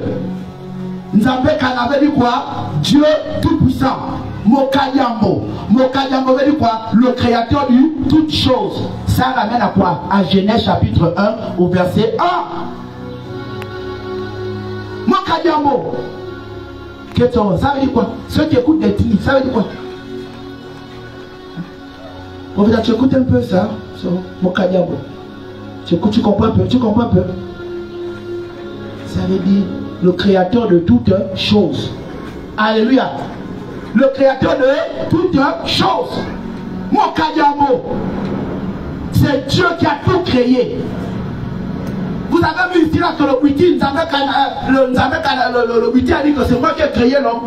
Speaker 1: Nzambé Kana veut dire quoi? Dieu tout-puissant. Mokayambo. Mokayambo veut dire quoi? Le créateur de toutes choses. Ça ramène à quoi? À Genèse chapitre 1 au verset 1. Mokayambo. Ça veut dire quoi? Ceux qui écoutent des titres, ça veut dire quoi? Tu écoutes un peu ça, Mokayambo. Tu comprends un peu, tu comprends un peu. Ça veut dire le créateur de toutes choses. Alléluia. Le créateur de toutes choses. Mokayambo. C'est Dieu qui a tout créé. Vous avez vu ici là que le Bouiti, le Bouiti a dit que c'est moi qui ai créé l'homme.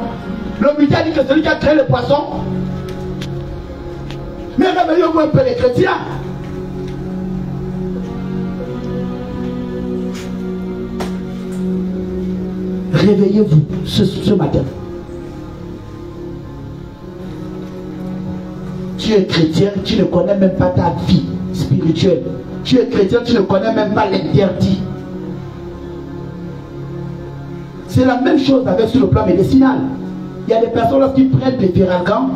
Speaker 1: Le Bouiti a dit que c'est lui qui a créé le poisson. Mais réveillez-vous un peu les chrétiens. Réveillez-vous ce matin. Tu es chrétien, tu ne connais même pas ta vie spirituelle. Tu es chrétien, tu ne connais même pas l'interdit. C'est la même chose avec sur le plan médicinal. Il y a des personnes lorsqu'ils prennent des Ferragans,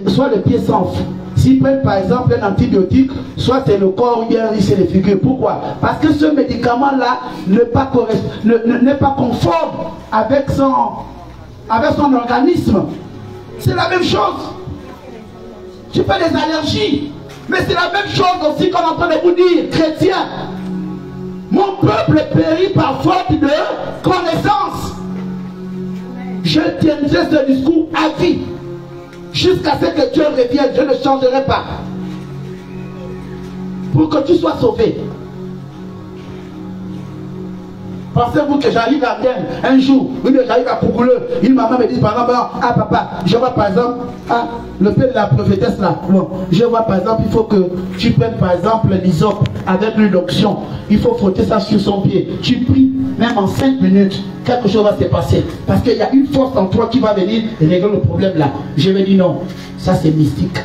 Speaker 1: soit les pieds s'enflent. S'ils prennent par exemple un antibiotique, soit c'est le corps ou bien c'est les figures. Pourquoi? Parce que ce médicament-là n'est pas conforme avec son organisme. C'est la même chose. Tu fais des allergies. Mais c'est la même chose aussi qu'on est en train de vous dire, chrétiens. Mon peuple périt par faute de connaissance. Je tiendrai ce discours à vie. Jusqu'à ce que Dieu revienne, je ne changerai pas. Pour que tu sois sauvé. Pensez-vous que j'arrive à Vienne un jour, ou bien j'arrive à Pougouleux, une maman me dit par exemple, ah papa, je vois par exemple, le père de la prophétesse là, bon, je vois par exemple, il faut que tu prennes par exemple l'hysope avec une onction, il faut frotter ça sur son pied, tu pries, même en 5 minutes, quelque chose va se passer, parce qu'il y a une force en toi qui va venir et régler le problème là. Je vais dire non, ça c'est mystique.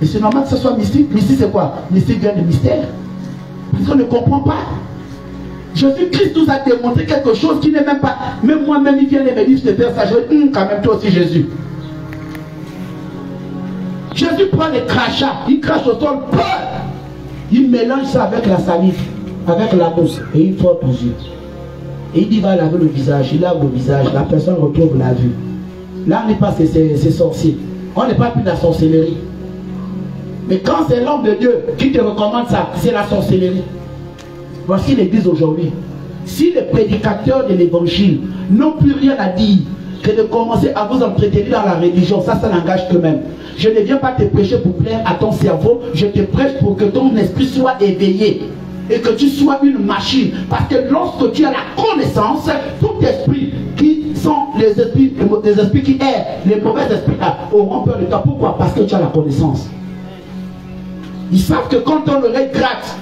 Speaker 1: Et c'est normal que ce soit mystique. Mystique c'est quoi? Mystique vient de mystère. Parce qu'on ne comprend pas. Jésus-Christ nous a démontré quelque chose qui n'est même pas. Même moi-même, il vient de me dire, je te fais ça. Je dis, quand même, toi aussi, Jésus. Jésus prend les crachats, il crache au sol, il mélange ça avec la salive, avec la mousse, et il frotte aux yeux. Et il dit, va laver le visage, il lave le visage, la personne retrouve la vue. Là, on n'est pas ces sorciers. On n'est pas plus de la sorcellerie. Mais quand c'est l'homme de Dieu qui te recommande ça, c'est la sorcellerie. Voici l'église aujourd'hui. Si les prédicateurs de l'évangile n'ont plus rien à dire que de commencer à vous entretenir dans la religion, ça n'engage qu'eux-mêmes. Je ne viens pas te prêcher pour plaire à ton cerveau, je te prêche pour que ton esprit soit éveillé et que tu sois une machine. Parce que lorsque tu as la connaissance, tout esprit qui sont les esprits qui errent, les mauvais esprits auront peur de toi. Pourquoi? Parce que tu as la connaissance. Ils savent que quand ton oreille gratte,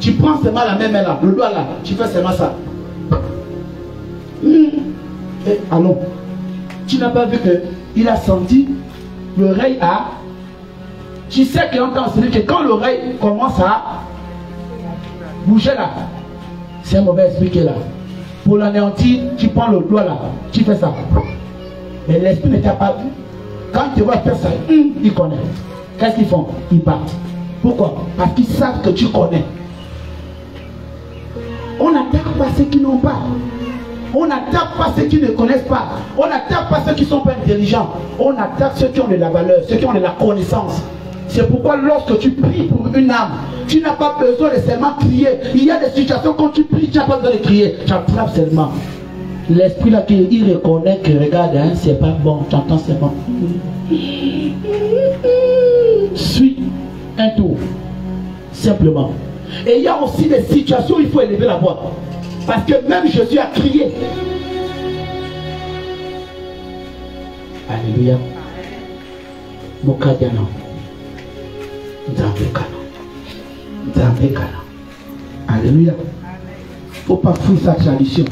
Speaker 1: tu prends seulement la même main là, le doigt là, tu fais seulement ça. Et allons. Tu n'as pas vu qu'il a senti l'oreille à. Tu sais qu'il entend enseigner que quand l'oreille commence à bouger là, c'est un mauvais esprit qui est là. Pour l'anéantir, tu prends le doigt là, tu fais ça. Mais l'esprit ne t'a pas vu. Quand tu vois faire ça, ils connaissent. Qu'est-ce qu'ils font? Ils partent. Pourquoi? Parce qu'ils savent que tu connais. On n'attaque pas ceux qui n'ont pas. On n'attaque pas ceux qui ne connaissent pas. On n'attaque pas ceux qui ne sont pas intelligents. On attaque ceux qui ont de la valeur, ceux qui ont de la connaissance. C'est pourquoi lorsque tu pries pour une âme, tu n'as pas besoin de seulement crier. Il y a des situations quand tu pries, tu n'as pas besoin de crier. Tu attrapes seulement. L'esprit là, il reconnaît que regarde, hein, c'est pas bon, tu entends seulement. Suis un tour. Simplement. Et il y a aussi des situations où il faut élever la voix. Parce que même Jésus a crié. Alléluia. Mokadiana. Alléluia. Il ne faut pas fuir sa tradition.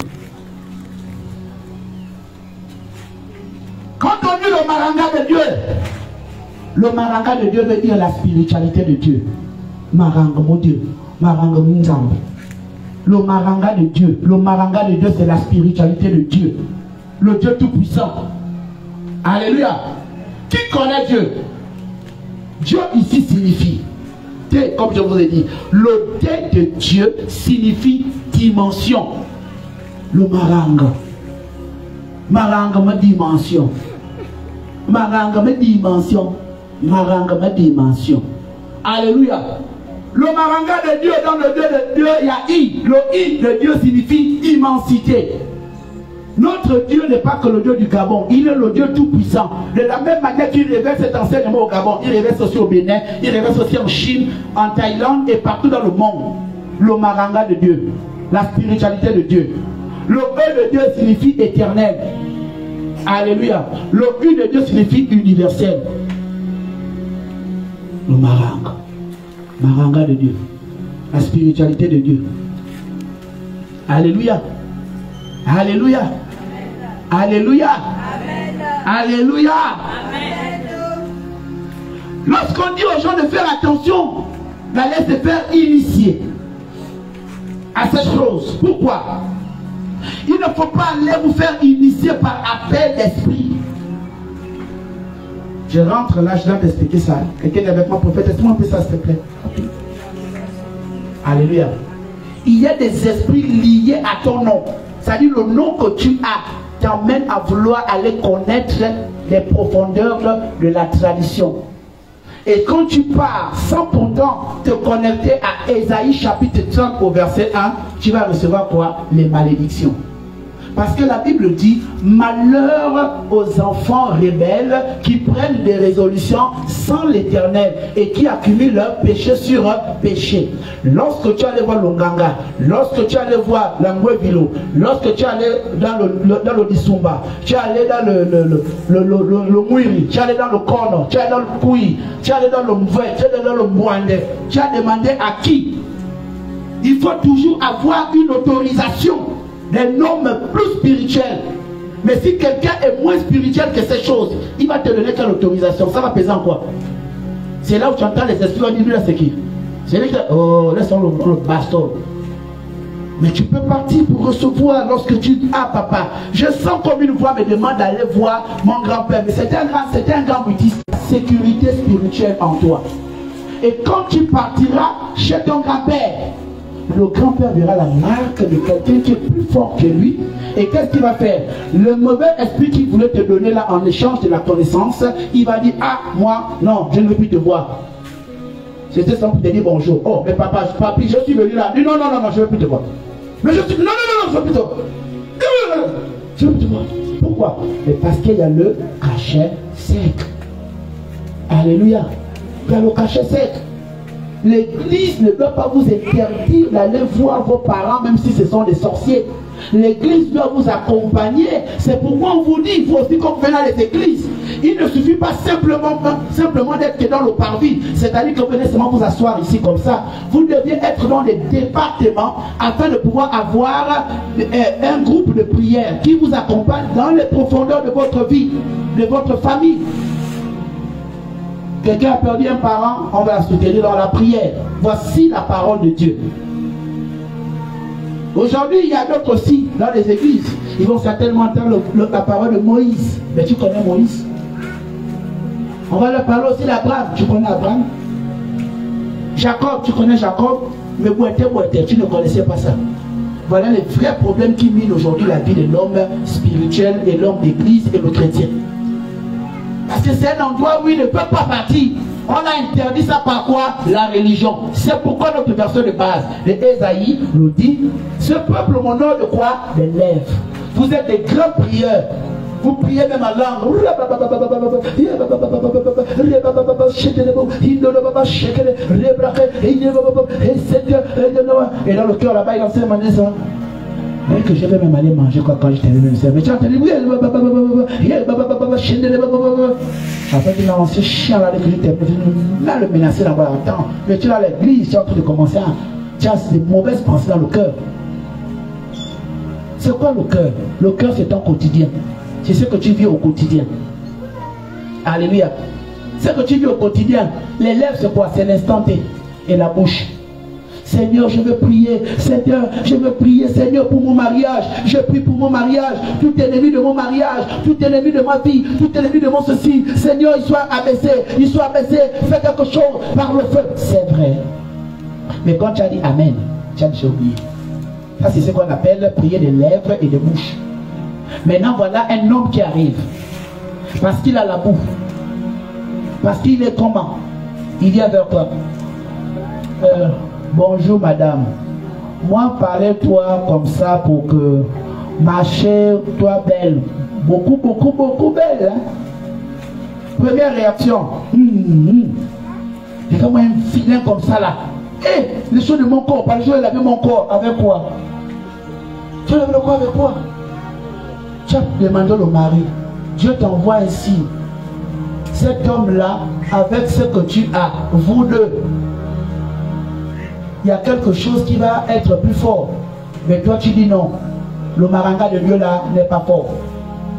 Speaker 1: Quand on dit le maranga de Dieu, le maranga de Dieu veut dire la spiritualité de Dieu. Maranga, mon Dieu. Maranga, mon Dieu. Le maranga de Dieu, c'est la spiritualité de Dieu. Le Dieu tout-puissant. Alléluia. Qui connaît Dieu? Dieu ici signifie, comme je vous ai dit, le T de Dieu signifie dimension. Le maranga. Maranga, ma dimension. Maranga, ma dimension. Maranga, ma dimension. Alléluia. Le maranga de Dieu, dans le Dieu de Dieu, il y a I. Le I de Dieu signifie immensité. Notre Dieu n'est pas que le Dieu du Gabon, il est le Dieu tout-puissant. De la même manière qu'il révèle cet enseignement au Gabon, il révèle aussi au Bénin, il révèle aussi en Chine, en Thaïlande et partout dans le monde. Le maranga de Dieu, la spiritualité de Dieu. Le E de Dieu signifie éternel. Alléluia. Le U de Dieu signifie universel. Le maranga. Maranga de Dieu. La spiritualité de Dieu. Alléluia. Alléluia. Alléluia. Alléluia. Lorsqu'on dit aux gens de faire attention, d'aller se faire initier à cette chose. Pourquoi? Il ne faut pas aller vous faire initier par appel d'esprit. Je rentre là, je dois t'expliquer ça. Quelqu'un est avec moi, prophète, explique-moi un peu ça, s'il te plaît. Alléluia. Il y a des esprits liés à ton nom. C'est-à-dire le nom que tu as t'emmène à vouloir aller connaître les profondeurs de la tradition. Et quand tu pars sans pourtant te connecter à Ésaïe chapitre 30 au verset 1, tu vas recevoir quoi? Les malédictions. Parce que la Bible dit, malheur aux enfants rebelles qui prennent des résolutions sans l'Éternel et qui accumulent leur péché sur péché. Lorsque tu allais voir l'Onganga, lorsque tu allais voir l'Angwevilo, lorsque tu allais dans le Disumba, tu allais dans le Mouiri, tu allais dans le Kono, tu allais dans le Koui, tu allais dans le Mouvet, tu allais dans le Mwande, tu as demandé à qui? Il faut toujours avoir une autorisation. Des normes plus spirituelles. Mais si quelqu'un est moins spirituel que ces choses, il va te donner quelle autorisation? Ça va peser en quoi? C'est là où tu entends les esprits dire, là c'est qui? C'est lui qui dit, oh, laisse-moi le baston. Mais tu peux partir pour recevoir lorsque tu dis, ah papa, je sens comme une voix me demande d'aller voir mon grand-père. Mais c'est un grand outil, sécurité spirituelle en toi. Et quand tu partiras chez ton grand-père, le grand-père verra la marque de quelqu'un qui est plus fort que lui. Et qu'est-ce qu'il va faire? Le mauvais esprit qu'il voulait te donner là en échange de la connaissance, il va dire, ah, moi, non, je ne veux plus te voir. C'était ça pour te dire bonjour. Oh, mais papa, papi, je suis venu là. Il dit, non, non, non, non, je ne veux plus te voir. Mais je suis, non, non, non, non, je ne veux plus te voir. Je ne veux plus te voir. Pourquoi? Mais parce qu'il y a le cachet sec. Alléluia. Il y a le cachet sec. L'église ne doit pas vous interdire d'aller voir vos parents, même si ce sont des sorciers. L'église doit vous accompagner. C'est pourquoi on vous dit, il faut aussi qu'on vienne à les églises. Il ne suffit pas simplement d'être dans le parvis. C'est-à-dire que vous venez seulement vous asseoir ici comme ça. Vous devez être dans les départements afin de pouvoir avoir un groupe de prière qui vous accompagne dans les profondeurs de votre vie, de votre famille. Quelqu'un a perdu un parent, on va la soutenir dans la prière. Voici la parole de Dieu. Aujourd'hui, il y a d'autres aussi dans les églises. Ils vont certainement entendre la parole de Moïse. Mais tu connais Moïse? On va leur parler aussi d'Abraham. Tu connais Abraham? Jacob, tu connais Jacob? Mais Bouette, tu ne connaissais pas ça. Voilà les vrais problèmes qui minent aujourd'hui la vie de l'homme spirituel et l'homme d'église et le chrétien. Parce que c'est un endroit où il ne peut pas partir. On a interdit ça par quoi? La religion. C'est pourquoi notre verset de base de Ésaïe nous dit, ce peuple m'honore de quoi? Des lèvres. Vous êtes des grands prieurs. Vous priez même en langue. Et dans le cœur là-bas, il en sait demander ça. Et que je vais même aller manger quoi quand je t'ai vu même ça. Mais tu as entendu, après qu'il a lancé chien là, que je t'ai vu, là le menacer là-bas, attends, mais tu es à l'église, tu as en train de commencer à, tu as des mauvaises pensées dans le cœur. C'est quoi le cœur? Le cœur c'est ton quotidien. C'est ce que tu vis au quotidien. Alléluia. Ce que tu vis au quotidien. Les lèvres c'est quoi? C'est l'instant T. Et la bouche. Seigneur, je veux prier. Seigneur, je veux prier. Seigneur, pour mon mariage. Je prie pour mon mariage. Tout ennemi de mon mariage. Tout ennemi de ma vie. Tout ennemi de mon ceci. Seigneur, il soit abaissé. Il soit abaissé. Fais quelque chose par le feu. C'est vrai. Mais quand tu as dit Amen, tu as déjà oublié. Ça, c'est ce qu'on appelle prier des lèvres et des bouches. Maintenant, voilà un homme qui arrive. Parce qu'il a la boue. Parce qu'il est comment? Il vient vers toi. Bonjour madame, moi parlais-toi comme ça pour que ma chère, toi belle, beaucoup belle. Hein? Première réaction, j'ai comme un filin comme ça là. Les choses de mon corps, pas les choses de laver mon corps, avec quoi? Tu laves le corps avec quoi? Tu as demandé au mari, Dieu t'envoie un signe. Cet homme là, avec ce que tu as, vous deux, il y a quelque chose qui va être plus fort. Mais toi tu dis non. le maranga de Dieu là n'est pas fort.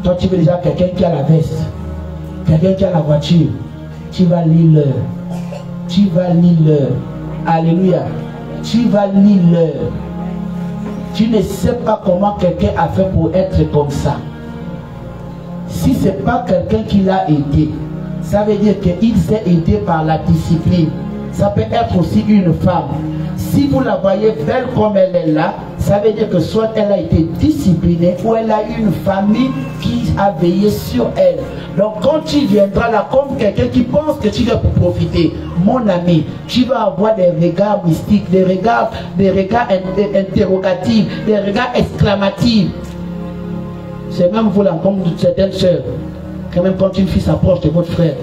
Speaker 1: Toi, tu veux déjà quelqu'un qui a la veste, quelqu'un qui a la voiture. Tu vas lire l'heure. Tu vas lire l'heure. Alléluia. Tu vas lire l'heure. Tu ne sais pas comment quelqu'un a fait pour être comme ça. Si ce n'est pas quelqu'un qui l'a aidé, ça veut dire qu'il s'est aidé par la discipline. Ça peut être aussi une femme. Si vous la voyez belle comme elle est là, ça veut dire que soit elle a été disciplinée ou elle a eu une famille qui a veillé sur elle. Donc quand tu viendras là comme quelqu'un qui pense que tu vas pour profiter, mon ami, tu vas avoir des regards mystiques, des regards interrogatifs, des regards exclamatifs. C'est même vous là, comme certaines sœurs, quand même quand une fille s'approche de votre frère.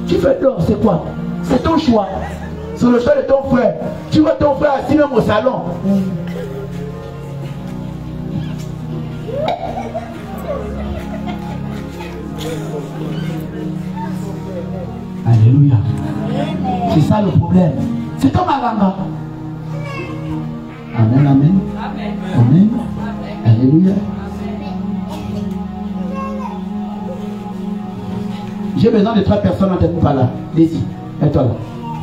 Speaker 1: Tu fais d'or, c'est quoi? C'est ton choix. C'est le choix de ton frère. Tu vois ton frère assis même au salon. Alléluia. C'est ça le problème. C'est comme Alanga. Amen, amen. Amen. Alléluia. J'ai besoin de 3 personnes en tête par là. Désir, mets-toi là.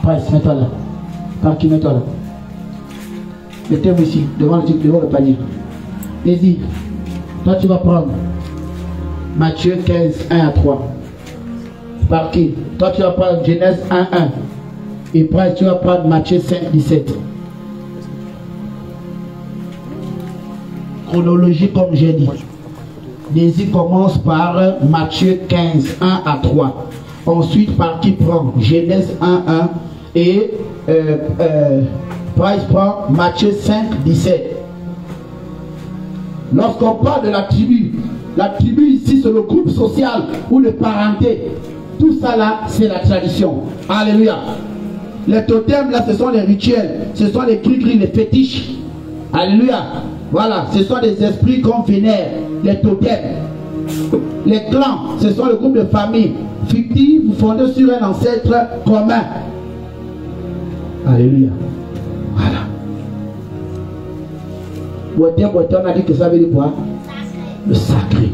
Speaker 1: Price, mets-toi là. Parky, mets-toi là. Mettez-vous ici, devant le panier. Désir, toi tu vas prendre Matthieu 15, 1 à 3. Parky, toi tu vas prendre Genèse 1, 1. Et Price, tu vas prendre Matthieu 5, 17. Chronologie comme j'ai dit. Désir commence par Matthieu 15, 1 à 3. Ensuite, par qui prend Genèse 1, 1. Et Price prend Matthieu 5, 17. Lorsqu'on parle de la tribu ici, c'est le groupe social ou le parenté. Tout ça là, c'est la tradition. Alléluia. Les totems là, ce sont les rituels. Ce sont les gris-gris, les fétiches. Alléluia. Voilà, ce sont des esprits qu'on vénère, les totems. Les clans, ce sont le groupe de famille fictifs fondés sur un ancêtre commun. Alléluia. Voilà. On a dit que ça veut dire quoi? Le sacré.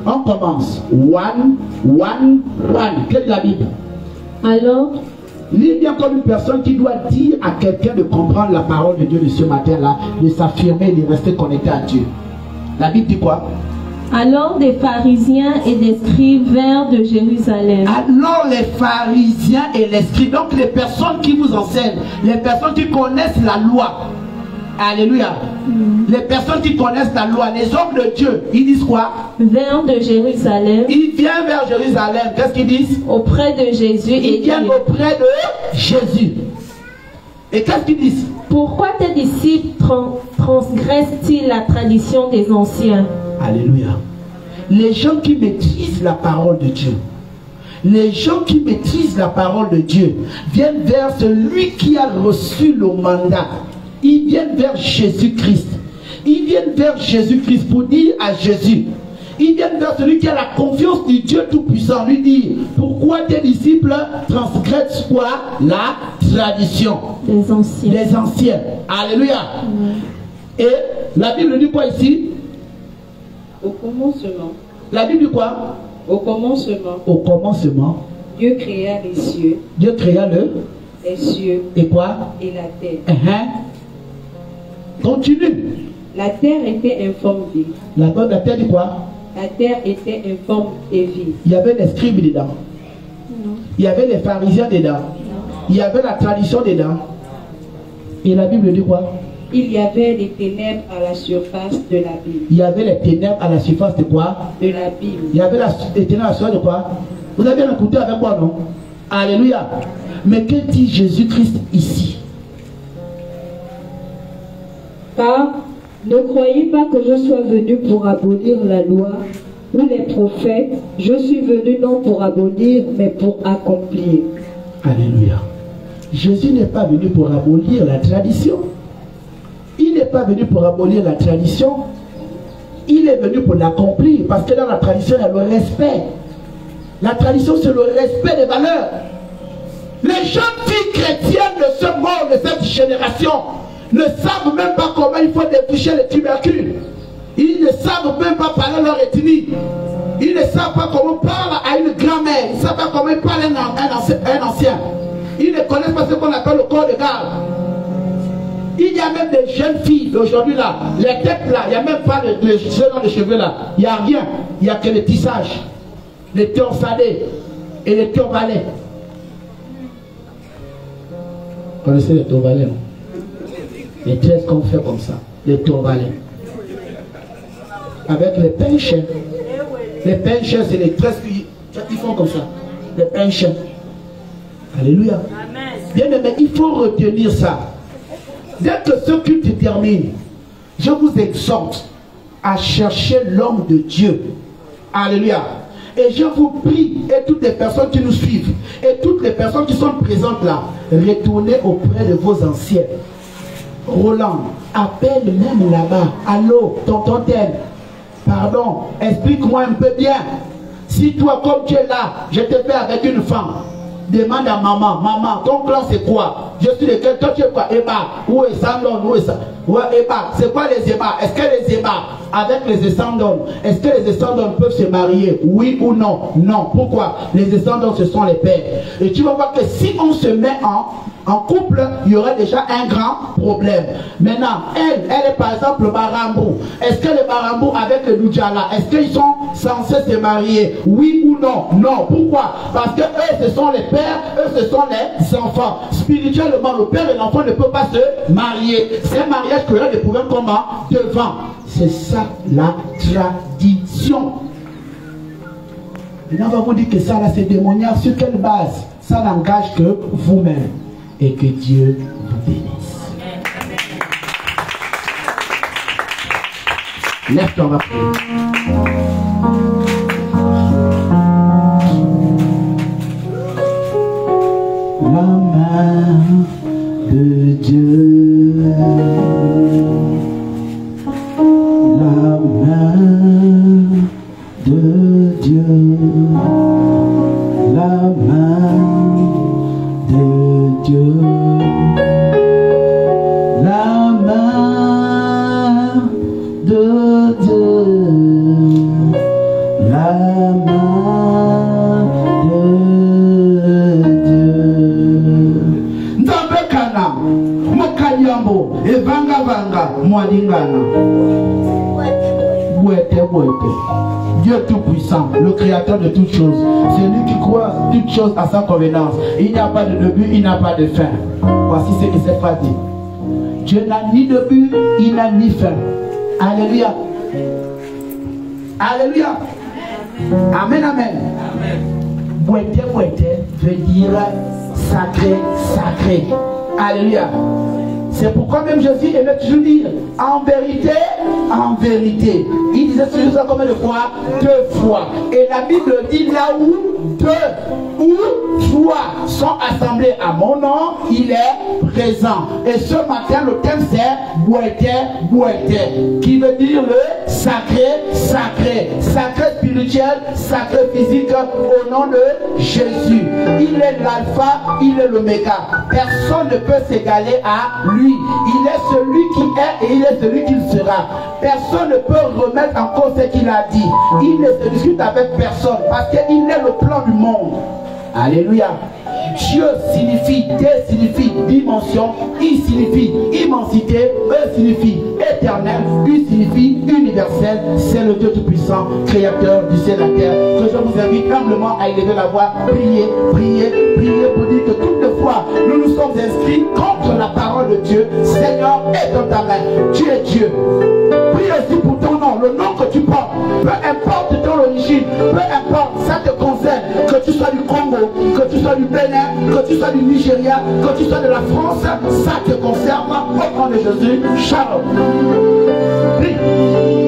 Speaker 1: On commence. One. Quelle est la Bible?
Speaker 9: Alors,
Speaker 1: lis bien comme une personne qui doit dire à quelqu'un de comprendre la parole de Dieu de ce matin-là, de s'affirmer, de rester connecté à Dieu. La Bible dit quoi?
Speaker 9: alors des pharisiens et des scribes vinrent de Jérusalem.
Speaker 1: Alors les pharisiens et les scribes, donc les personnes qui vous enseignent, les personnes qui connaissent la loi. Alléluia. Les personnes qui connaissent la loi, les hommes de Dieu, ils disent quoi?
Speaker 9: Vinrent de Jérusalem.
Speaker 1: Ils viennent vers Jérusalem. Qu'est-ce qu'ils disent?
Speaker 9: Auprès de Jésus.
Speaker 1: Ils viennent auprès de Jésus. Et qu'est-ce qu'ils disent?
Speaker 9: Pourquoi tes disciples transgressent-ils la tradition des anciens?
Speaker 1: Alléluia. Les gens qui maîtrisent la parole de Dieu, les gens qui maîtrisent la parole de Dieu viennent vers celui qui a reçu le mandat. Ils viennent vers Jésus-Christ. Ils viennent vers Jésus-Christ pour dire à Jésus. Ils viennent vers celui qui a la confiance du Dieu Tout-Puissant. Lui dire, pourquoi tes disciples transgressent quoi? La tradition
Speaker 9: des anciens.
Speaker 1: Les anciens. Alléluia. Et la Bible dit quoi ici?
Speaker 10: Au commencement.
Speaker 1: La Bible dit quoi?
Speaker 10: Au commencement.
Speaker 1: Au commencement.
Speaker 10: Dieu créa les cieux.
Speaker 1: Dieu créa
Speaker 10: les cieux.
Speaker 1: Et quoi?
Speaker 10: Et la terre.
Speaker 1: Continue.
Speaker 10: La terre était informe vide.
Speaker 1: La terre dit quoi?
Speaker 10: La terre était informe et vide.
Speaker 1: Il y avait les scribes dedans.
Speaker 10: Non.
Speaker 1: Il y avait les pharisiens dedans. Non. Il y avait la tradition dedans. Et la Bible dit quoi?
Speaker 10: Il y avait les ténèbres à la surface de la Bible.
Speaker 1: Il y avait les ténèbres à la surface de quoi?
Speaker 10: De la Bible.
Speaker 1: Il y avait les ténèbres à la surface de quoi? Vous avez bien écouté avec moi, non? Alléluia. Mais que dit Jésus-Christ ici?
Speaker 11: Car ne croyez pas que je sois venu pour abolir la loi ou les prophètes. Je suis venu non pour abolir, mais pour accomplir.
Speaker 1: Alléluia. Jésus n'est pas venu pour abolir la tradition. Il n'est pas venu pour abolir la tradition. Il est venu pour l'accomplir. Parce que dans la tradition, il y a le respect. La tradition, c'est le respect des valeurs. Les jeunes filles chrétiens de ce monde, de cette génération, ne savent même pas comment il faut défricher les tubercules. Ils ne savent même pas parler leur ethnie. Ils ne savent pas comment parler à une grand-mère. Ils ne savent pas comment parler à un ancien. Ils ne connaissent pas ce qu'on appelle le corps de garde. Il y a même des jeunes filles aujourd'hui là, les têtes là, il n'y a même pas de cheveux là. Il n'y a rien. Il n'y a que les tissages, les torsadés et les turbalets. Vous connaissez les turbalets? Les tresses qu'on fait comme ça, les turbalets. Avec les pinchets. Les pinchets, c'est les tresses qui font comme ça. Les pinchets. Alléluia. Bien aimé, il faut retenir ça. Dès que ce culte termine, je vous exhorte à chercher l'homme de Dieu. Alléluia. Et je vous prie, et toutes les personnes qui nous suivent, et toutes les personnes qui sont présentes là, retournez auprès de vos anciens. Roland, appelle même là-bas. Allô, tonton tel. Pardon, explique-moi un peu bien. Si toi, comme tu es là, je te fais avec une femme, demande à maman, maman, ton clan c'est quoi? Je suis lequel? Toi tu es quoi? Eba, où est Sandon? Où est ça? Ouais, Eba, c'est quoi les Eba? Est-ce que les Eba, avec les descendants, est-ce que les descendants peuvent se marier? Oui ou non? Non. Pourquoi? Les descendants, ce sont les pères. Et tu vas voir que si on se met en couple, il y aurait déjà un grand problème. Maintenant, elle est par exemple le Barambou. Est-ce que les Barambou avec le Nujala, est-ce qu'ils sont censés se marier? Oui ou non? Non. Pourquoi? Parce que eux, ce sont les pères, eux, ce sont les enfants. Spirituellement, le père et l'enfant ne peuvent pas se marier. C'est un mariage qui aurait des problèmes comment? Devant. C'est ça la tradition. Maintenant, on va vous dire que ça là, c'est démoniaque. Sur quelle base? Ça n'engage que vous-même. Et que Dieu vous bénisse. Lève-toi, on va prier. La main de Dieu, la main de Dieu, la main de Dieu, la main de Dieu, la main de Dieu. Nzambekana, Mokanyambo, Evanga Vanga, Mwadingana. Dieu Tout-Puissant, le Créateur de toutes choses, c'est lui qui croit toutes choses à sa convenance. Il n'y a pas de début, il n'a pas de fin. Voici ce que cette phrase dit. Dieu n'a ni début, il n'a ni fin. Alléluia. Alléluia. Amen, amen. Bouete, bouete veut dire sacré, sacré. Alléluia. C'est pourquoi même Jésus aimait toujours dire en vérité, en vérité. Il disait toujours ça combien de fois? 2 fois. Et la Bible dit là où 2 ou 3 sont assemblés à mon nom, il est présent. Et ce matin, le thème c'est Bouete, Bouete, qui veut dire le sacré, sacré. Sacré spirituel, sacré physique au nom de Jésus. Il est l'alpha, il est l'oméga. Personne ne peut s'égaler à lui. Il est celui qui est et il est celui qui sera. Personne ne peut remettre en cause ce qu'il a dit. Il ne se discute avec personne parce qu'il est le plan du monde. Alléluia. Dieu signifie, D signifie dimension, I signifie immensité, E signifie éternel, U signifie universel. C'est le Dieu Tout-Puissant, créateur du ciel et de la terre, que je vous invite humblement à élever la voix, prier, prier, prier pour dire que toutefois nous nous sommes inscrits contre la parole de Dieu. Seigneur, aide dans ta main. Tu es Dieu. Prie aussi pour ton nom, le nom que tu portes, peu importe ton origine, peu importe, ça te concerne, que tu sois du Congo, que tu sois du Bénin, que tu sois du Nigeria, que tu sois de la France, ça te concerne. Au nom de Jésus, shalom. Prie.